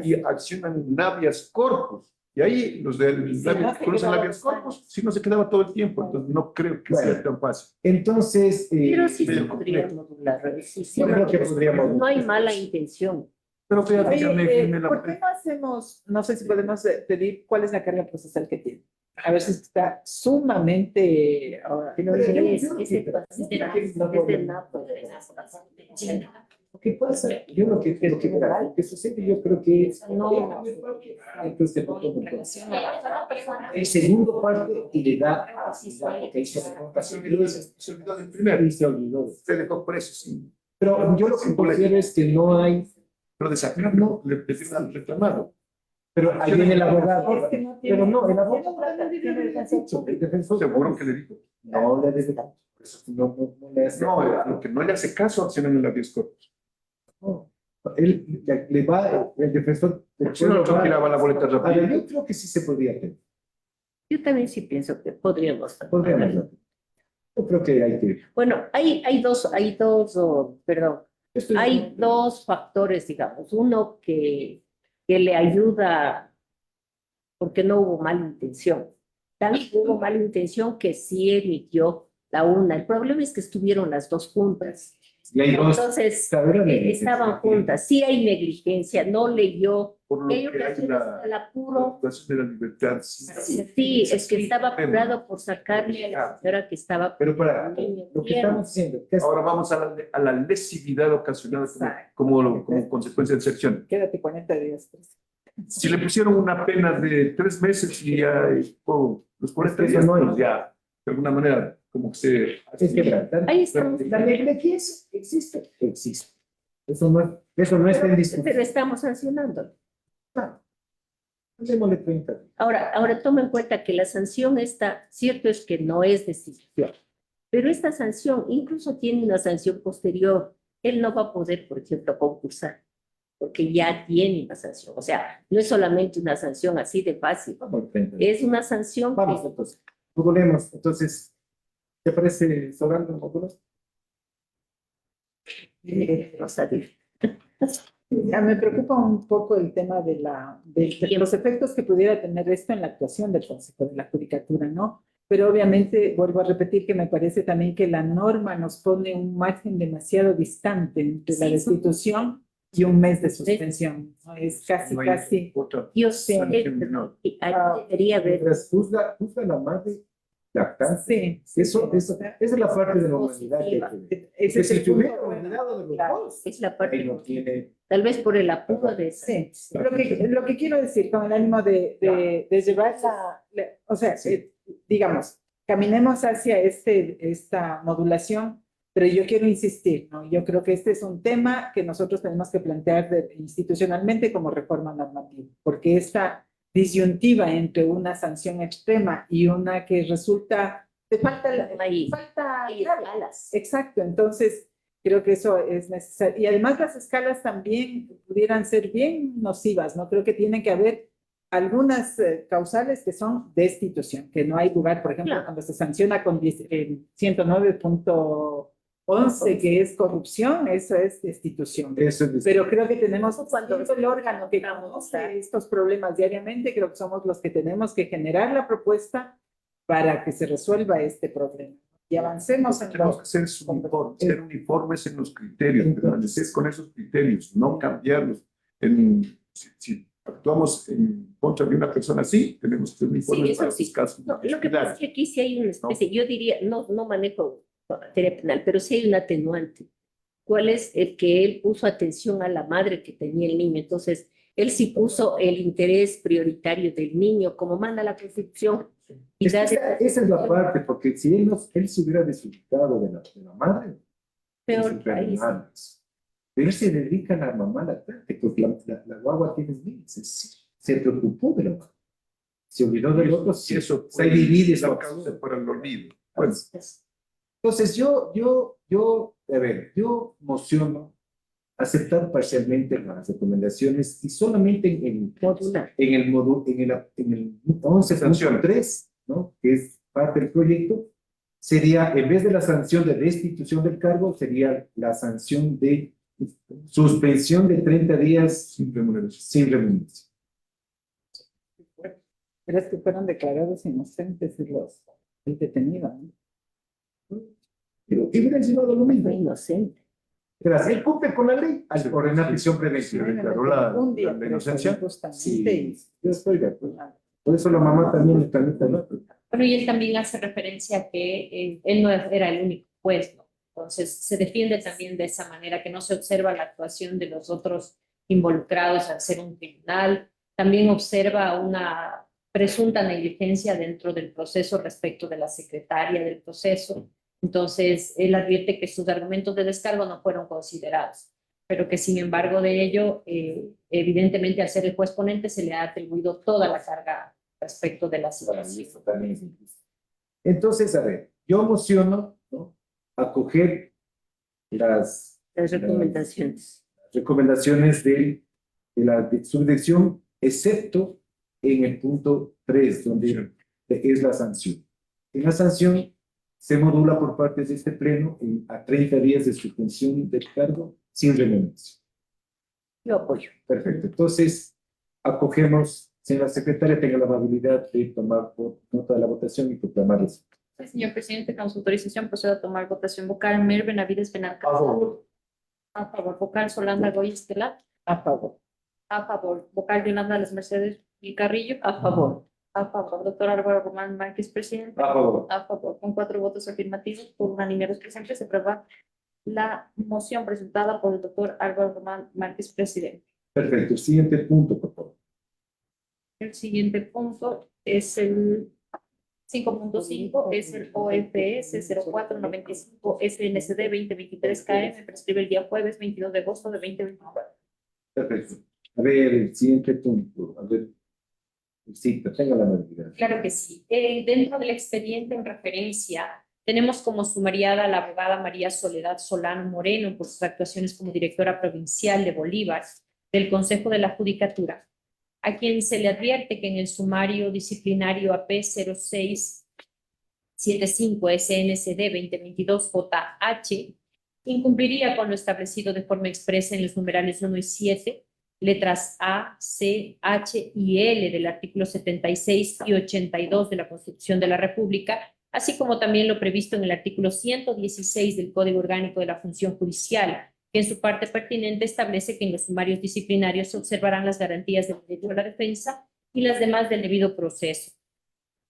y accionan un habeas corpus. Y ahí los del habeas corpus sí no se quedaba todo el tiempo, entonces no creo que sea tan fácil. Entonces, Pero sí se medio podría complejo. modular. Sí, sí, yo creo que podríamos. no hay mala intención. Pero fíjate, ya Oye, viene la... ¿por qué no hacemos, no sé si podemos pedir cuál es la carga procesal que tiene? A ver si está sumamente... Pero es de Napo. ¿Qué pasa? Yo lo que sucede, yo creo que es... No. Entonces, el segundo parte y le da... Se olvidó del primero. Y se olvidó. Se dejó preso, sí. Pero yo lo que considero es que no hay... Pero de sacarlo, le pedían reclamado. Pero ahí viene el abogado. Es que no tiene- Pero no, el abogado el defensor. Seguro que le dijo. No, le hace. No le hace. No, lo que no le hace caso accionan en el habeas corpus. No. Él le va, el defensor. Si no, no tiraba la boleta A ver, rápido. yo creo que sí se podría hacer. Yo también sí pienso que podríamos. Podríamos hacer. Yo creo que hay que. Bueno, hay dos, hay dos factores, digamos. Uno que le ayuda porque no hubo mala intención. También hubo mala intención que sí emitió la una. El problema es que estuvieron las dos juntas. Y hay dos. Entonces, Cabrón, estaban juntas. Sí hay negligencia, no leyó. Por lo Hay que hay ocasiones la al apuro. actuación de la libertad. Sí, es que estaba apurado por sacarle a la señora que estaba. Pero para lo que estamos diciendo, que es- Ahora vamos a la lesividad ocasionada como consecuencia de sección. Quédate 40 días. Pues. Si le pusieron una pena de 3 meses y ya los 40 Es que días, no hay. pues ya, de alguna manera, como que se... Ahí estamos. La negligencia existe. Eso no está en discusión. Pero estamos sancionando. Démosle 30 días. Ahora toma en cuenta que la sanción está, cierto es que no es destitución, pero esta sanción incluso tiene una sanción posterior. Él no va a poder, por ejemplo, concursar, porque ya tiene una sanción. O sea, no es solamente una sanción así de fácil, Vamos, 30 días. es una sanción Vamos, que entonces. Modulemos. Entonces, ¿te parece Solano modulos? Rosario. Ya me preocupa un poco el tema de los efectos que pudiera tener esto en la actuación del Consejo de la Judicatura, ¿no? Pero obviamente, vuelvo a repetir que me parece también que la norma nos pone un margen demasiado distante entre la destitución y un mes de suspensión, ¿no? Es casi, No hay casi. otra Yo sé, sanción menor. y ahí debería haber Mientras juzga la madre lactante. Sí, Esa es la parte de la humanidad que hay que ver. ese Que es si el se hubiera punto bueno. olvidado de los Claro. dos, es la ahí parte, no tiene. tal vez por el apuro de Sí, lo que quiero decir con el ánimo de llevar o sea, digamos, caminemos hacia esta modulación, pero yo quiero insistir, ¿no? Yo creo que este es un tema que nosotros tenemos que plantear institucionalmente como reforma normativa, porque esta disyuntiva entre una sanción extrema y una que resulta, te falta, Ahí. falta, hay escalas. exacto, entonces creo que eso es necesario. Y además las escalas también pudieran ser bien nocivas, ¿no? Creo que tiene que haber algunas causales que son destitución, que no hay lugar, por ejemplo, Claro. cuando se sanciona con 109.11, que es corrupción, eso es destitución. Eso es Pero creo que tenemos, Cuando siendo el órgano que conoce estos problemas diariamente, creo que somos los que tenemos que generar la propuesta para que se resuelva este problema. Y avancemos en Tenemos que ser uniformes en los criterios, permanecer con esos criterios, no cambiarlos. Si actuamos en contra de una persona así, tenemos que ser uniformes eso para sí. esos casos. No, lo que pasa es que aquí sí hay una especie, yo diría, no manejo materia penal, pero sí hay un atenuante. ¿Cuál es? El que él puso atención a la madre que tenía el niño. Entonces, él sí puso el interés prioritario del niño, como manda la Constitución. Y esa es la parte, porque si él se hubiera desubicado de la madre, peor es país. pero él se dedica a la mamá lactante, porque la guagua tiene meses, se preocupó de la mamá, se olvidó del otro, Y eso se divide la su causa para el olvido. Pues, entonces yo mociono aceptar parcialmente las recomendaciones y solamente en el módulo, en el 11.3, ¿no? Que es parte del proyecto, sería, en vez de la sanción de destitución del cargo, sería la sanción de suspensión de 30 días sin remuneración. Pero es que fueron declarados inocentes el detenido, ¿no? Pero ¿qué hubiera sido lo mismo? Inocente. Tras él cumple con la ley al ordenar prisión preventiva. declaró la inocencia. Sí, yo estoy de acuerdo. Por eso la mamá también está en esta nota. Bueno, y él también hace referencia a que él no era el único juez, ¿no? Entonces, se defiende también de esa manera, que no se observa la actuación de los otros involucrados al ser un tribunal. También observa una presunta negligencia dentro del proceso respecto de la secretaria del proceso. Entonces, él advierte que sus argumentos de descargo no fueron considerados, pero que sin embargo de ello, evidentemente al ser el juez ponente se le ha atribuido toda la carga respecto de la situación. Entonces, a ver, yo mociono, ¿no?, acoger las recomendaciones de la subdirección, excepto en el punto 3, donde es la sanción. En la sanción se modula por parte de este pleno a 30 días de suspensión del cargo sin remuneración. Yo apoyo. Perfecto. Entonces, acogemos, señora secretaria, tenga la amabilidad de tomar nota de la votación y proclamar eso. Señor presidente, con su autorización procedo a tomar votación vocal. Mer Benavides Benalcázar. A favor. A favor. Vocal Solanda Goya Estelar. A favor. A favor. Vocal Yolanda Las Mercedes y Carrillo. A favor. A favor. Doctor Álvaro Román Márquez, presidente. A favor. A favor. Con 4 votos afirmativos por unanimidad de los presentes, se aprueba la moción presentada por el doctor Álvaro Román Márquez, presidente. Perfecto. Siguiente punto, por favor. El siguiente punto es el 5.5 es el OFS 0495 SNCD 2023 KM, prescribe el día jueves 22 de agosto de 2024. Perfecto. A ver, el siguiente punto. A ver, sí, tenga la habilidad. Claro que sí. Dentro del expediente en referencia, tenemos como sumariada a la abogada María Soledad Solano Moreno por sus actuaciones como directora provincial de Bolívar del Consejo de la Judicatura, a quien se le advierte que en el sumario disciplinario AP 0675 SNCD 2022 JH incumpliría con lo establecido de forma expresa en los numerales 1 y 7, letras A, C, H y L del artículo 76 y 82 de la Constitución de la República, así como también lo previsto en el artículo 116 del Código Orgánico de la Función Judicial, que en su parte pertinente establece que en los sumarios disciplinarios se observarán las garantías del derecho a la defensa y las demás del debido proceso,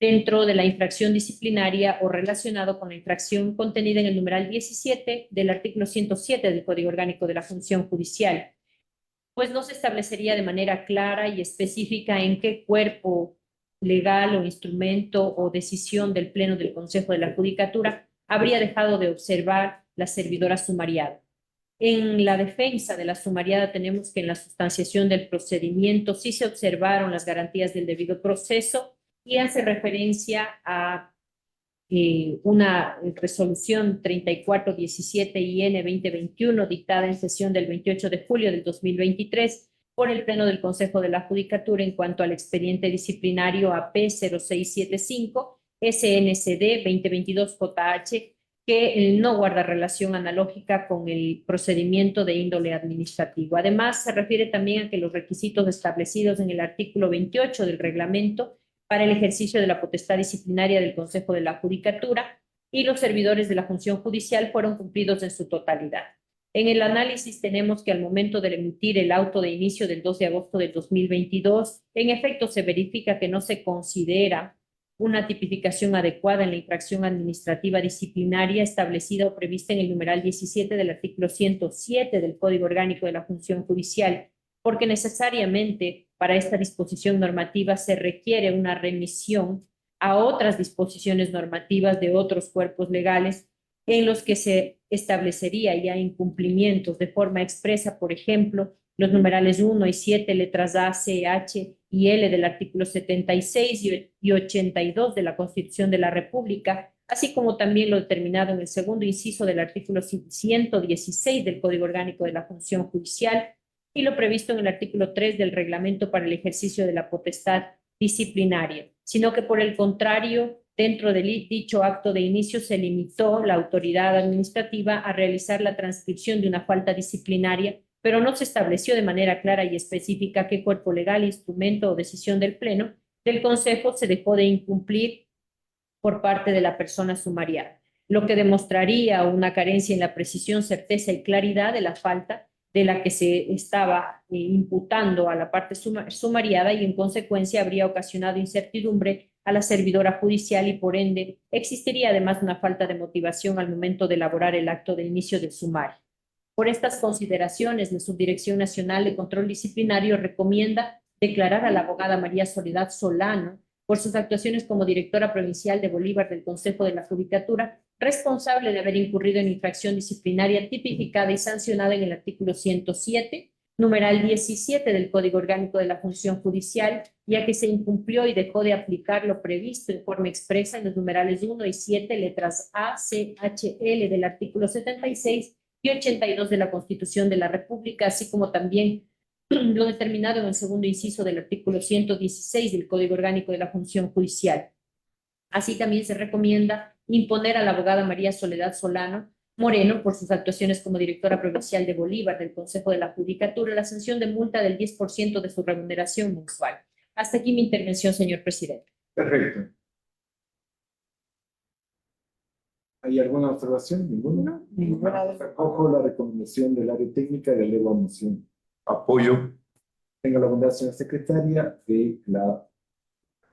dentro de la infracción disciplinaria o relacionado con la infracción contenida en el numeral 17 del artículo 107 del Código Orgánico de la Función Judicial, pues no se establecería de manera clara y específica en qué cuerpo legal o instrumento o decisión del Pleno del Consejo de la Judicatura habría dejado de observar la servidora sumariada. En la defensa de la sumariada tenemos que en la sustanciación del procedimiento sí se observaron las garantías del debido proceso y hace referencia a una resolución 3417 IN 2021 dictada en sesión del 28 de julio del 2023 por el Pleno del Consejo de la Judicatura en cuanto al expediente disciplinario AP 0675 SNCD 2022 JH, que no guarda relación analógica con el procedimiento de índole administrativo. Además, se refiere también a que los requisitos establecidos en el artículo 28 del reglamento para el ejercicio de la potestad disciplinaria del Consejo de la Judicatura y los servidores de la función judicial fueron cumplidos en su totalidad. En el análisis tenemos que al momento de emitir el auto de inicio del 2 de agosto del 2022, en efecto se verifica que no se considera una tipificación adecuada en la infracción administrativa disciplinaria establecida o prevista en el numeral 17 del artículo 107 del Código Orgánico de la Función Judicial, porque necesariamente para esta disposición normativa se requiere una remisión a otras disposiciones normativas de otros cuerpos legales en los que se establecería ya incumplimientos de forma expresa, por ejemplo, los numerales 1 y 7, letras A, C, H y L del artículo 76 y 82 de la Constitución de la República, así como también lo determinado en el segundo inciso del artículo 116 del Código Orgánico de la Función Judicial, y lo previsto en el artículo 3 del Reglamento para el ejercicio de la potestad disciplinaria, sino que por el contrario, dentro del dicho acto de inicio se limitó la autoridad administrativa a realizar la transcripción de una falta disciplinaria, pero no se estableció de manera clara y específica qué cuerpo legal, instrumento o decisión del Pleno del Consejo se dejó de incumplir por parte de la persona sumariada, lo que demostraría una carencia en la precisión, certeza y claridad de la falta de la que se estaba imputando a la parte sumariada y en consecuencia habría ocasionado incertidumbre a la servidora judicial y por ende existiría además una falta de motivación al momento de elaborar el acto de inicio del sumario. Por estas consideraciones, la Subdirección Nacional de Control Disciplinario recomienda declarar a la abogada María Soledad Solano por sus actuaciones como directora provincial de Bolívar del Consejo de la Judicatura, responsable de haber incurrido en infracción disciplinaria tipificada y sancionada en el artículo 107, numeral 17 del Código Orgánico de la Función Judicial, ya que se incumplió y dejó de aplicar lo previsto en forma expresa en los numerales 1 y 7, letras A, C, H, L del artículo 76 y 82 de la Constitución de la República, así como también lo determinado en el segundo inciso del artículo 116 del Código Orgánico de la Función Judicial. Así también se recomienda imponer a la abogada María Soledad Solano Moreno por sus actuaciones como directora provincial de Bolívar del Consejo de la Judicatura la sanción de multa del 10% de su remuneración mensual. Hasta aquí mi intervención, señor presidente. Perfecto. ¿Hay alguna observación? ¿Ninguna? Ninguna. Acojo la recomendación del área técnica y le elevo a moción. Apoyo. Tenga la bondad, señora secretaria, de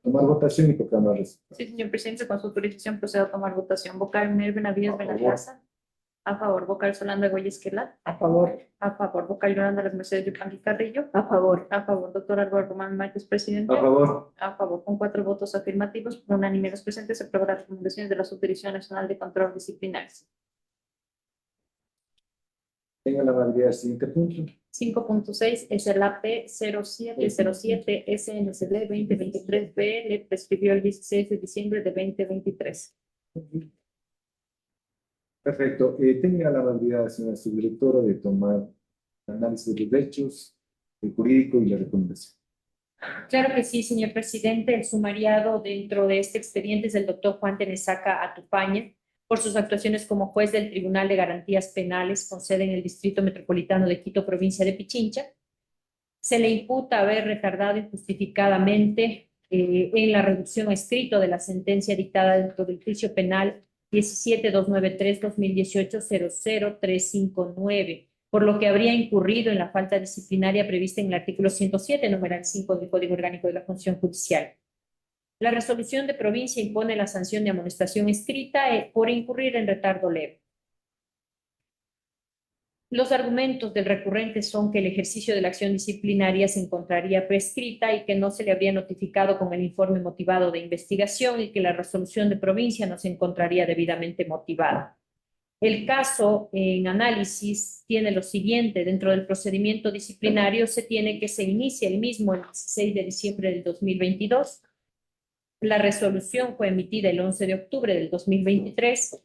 tomar votación y proclamar resultados. Sí, señor presidente, con su autorización procedo a tomar votación. Vocal Minerva Navías Benaviaza. A favor, vocal Solanda Goya Esquelat. A favor. A favor, vocal Yolanda Las Mercedes Yupanqui Carrillo. A favor. A favor, doctor Álvaro Román Márquez, presidente. A favor. A favor, con 4 votos afirmativos, por unanimidad de los presentes, se aprueba las recomendaciones de la Subdirección Nacional de Control Disciplinario. Tenga la validez del siguiente punto. 5.6 es el AP 0707 SNCD 2023-BL, prescribió el 16 de diciembre de 2023. Perfecto. Tenga la validez, señora subdirectora, de tomar análisis de los hechos, el jurídico y la recomendación. Claro que sí, señor presidente. El sumariado dentro de este expediente es del doctor Juan Tenesaca Atupaña, por sus actuaciones como juez del Tribunal de Garantías Penales con sede en el Distrito Metropolitano de Quito, provincia de Pichincha. Se le imputa haber retardado injustificadamente en la reducción a escrito de la sentencia dictada dentro del juicio penal 17-293-2018-00359, por lo que habría incurrido en la falta disciplinaria prevista en el artículo 107, numeral 5 del Código Orgánico de la Función Judicial. La resolución de provincia impone la sanción de amonestación escrita por incurrir en retardo leve. Los argumentos del recurrente son que el ejercicio de la acción disciplinaria se encontraría prescrita y que no se le habría notificado con el informe motivado de investigación y que la resolución de provincia no se encontraría debidamente motivada. El caso en análisis tiene lo siguiente: dentro del procedimiento disciplinario se tiene que se inicie el mismo el 16 de diciembre del 2022. La resolución fue emitida el 11 de octubre del 2023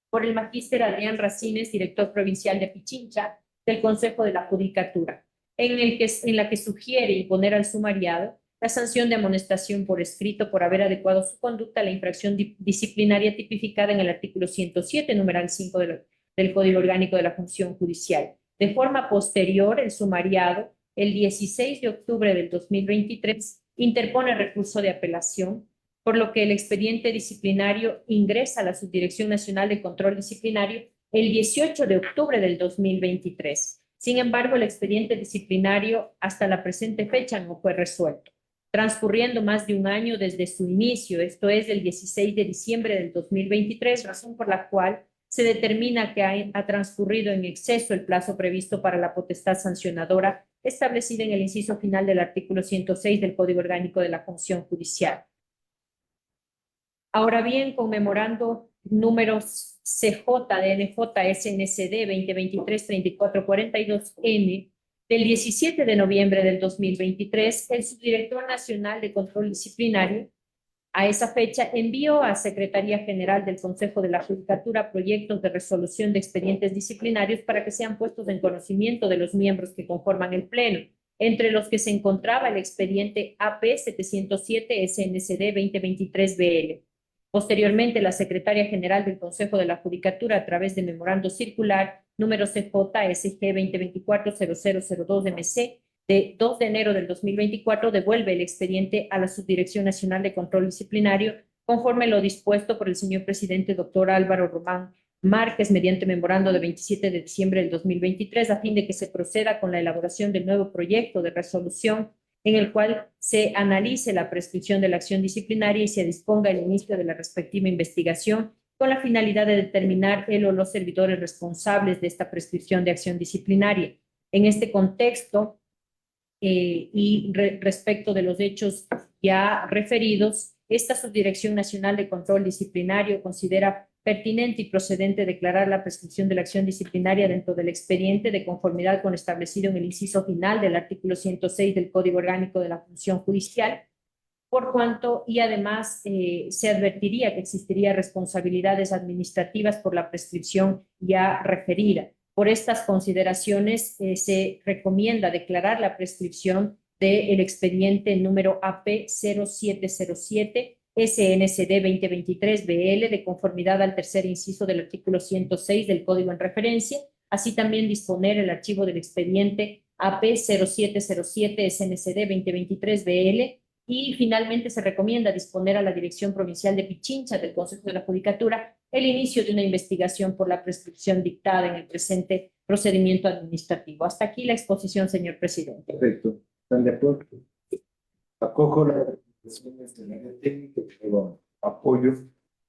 por el magíster Adrián Racines, director provincial de Pichincha, del Consejo de la Judicatura, en la que sugiere imponer al sumariado la sanción de amonestación por escrito por haber adecuado su conducta a la infracción disciplinaria tipificada en el artículo 107, numeral 5 del Código Orgánico de la Función Judicial. De forma posterior, el sumariado, el 16 de octubre del 2023, interpone recurso de apelación, por lo que el expediente disciplinario ingresa a la Subdirección Nacional de Control Disciplinario el 18 de octubre del 2023. Sin embargo, el expediente disciplinario hasta la presente fecha no fue resuelto, transcurriendo más de un año desde su inicio, esto es, el 16 de diciembre del 2023, razón por la cual se determina que ha transcurrido en exceso el plazo previsto para la potestad sancionadora establecida en el inciso final del artículo 106 del Código Orgánico de la Función Judicial. Ahora bien, conmemorando números CJ-DNJ-SNCD 2023-3442N del 17 de noviembre del 2023, el Subdirector Nacional de Control Disciplinario a esa fecha envió a Secretaría General del Consejo de la Judicatura proyectos de resolución de expedientes disciplinarios para que sean puestos en conocimiento de los miembros que conforman el Pleno, entre los que se encontraba el expediente AP 707 SNCD 2023-BL. Posteriormente, la Secretaria General del Consejo de la Judicatura, a través de memorando circular número CJ-SG 2024-0002-MC, de 2 de enero del 2024, devuelve el expediente a la Subdirección Nacional de Control Disciplinario, conforme lo dispuesto por el señor presidente doctor Álvaro Román Márquez, mediante memorando de 27 de diciembre del 2023, a fin de que se proceda con la elaboración del nuevo proyecto de resolución en el cual se analice la prescripción de la acción disciplinaria y se disponga el inicio de la respectiva investigación con la finalidad de determinar el o los servidores responsables de esta prescripción de acción disciplinaria. En este contexto respecto de los hechos ya referidos, esta Subdirección Nacional de Control Disciplinario considera pertinente y procedente declarar la prescripción de la acción disciplinaria dentro del expediente de conformidad con lo establecido en el inciso final del artículo 106 del Código Orgánico de la Función Judicial, por cuanto y además se advertiría que existiría responsabilidades administrativas por la prescripción ya referida. Por estas consideraciones se recomienda declarar la prescripción del expediente número AP 0707 SNCD 2023-BL de conformidad al tercer inciso del artículo 106 del Código en referencia, así también disponer el archivo del expediente AP 0707 SNCD 2023-BL y finalmente se recomienda disponer a la Dirección Provincial de Pichincha del Consejo de la Judicatura el inicio de una investigación por la prescripción dictada en el presente procedimiento administrativo. Hasta aquí la exposición, señor presidente. Perfecto. ¿Están de acuerdo? Acojo las recomendaciones del área técnica, pero apoyo.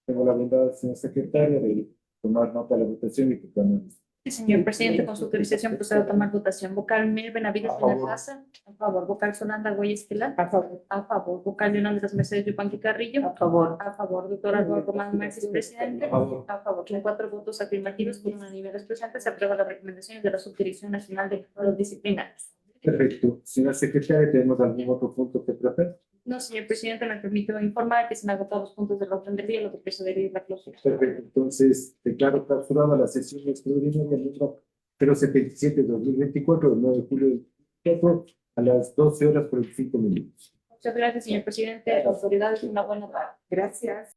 Tengo la bondad, señor secretario, de tomar nota de la votación y que también. Sí, señor presidente, con su autorización procedo a tomar votación. Vocal Mel Benavides A favor. Benalcázar. A favor. Vocal Solanda Goya Esquelar. A favor. A favor. Vocal Leonardo Las Mercedes Yupanqui Carrillo. A favor. A favor. Doctor Álvaro Román Marcis, presidente. A favor. A favor. Con 4 votos afirmativos por unanimidad presente, se aprueba las recomendaciones de la Subdirección Nacional de Control Disciplinarios. Perfecto. Señora secretaria, ¿tenemos algún otro punto que tratar? No, señor presidente, me permito informar que se han agotado los puntos del orden del día, lo que procedería es la clausura. Perfecto. Entonces, declaro clausurada la sesión extraordinaria número 077-2024 del 9 de julio del 2024 a las 12 horas 45 minutos. Muchas gracias, señor presidente. Autoridades, una buena tarde. Gracias.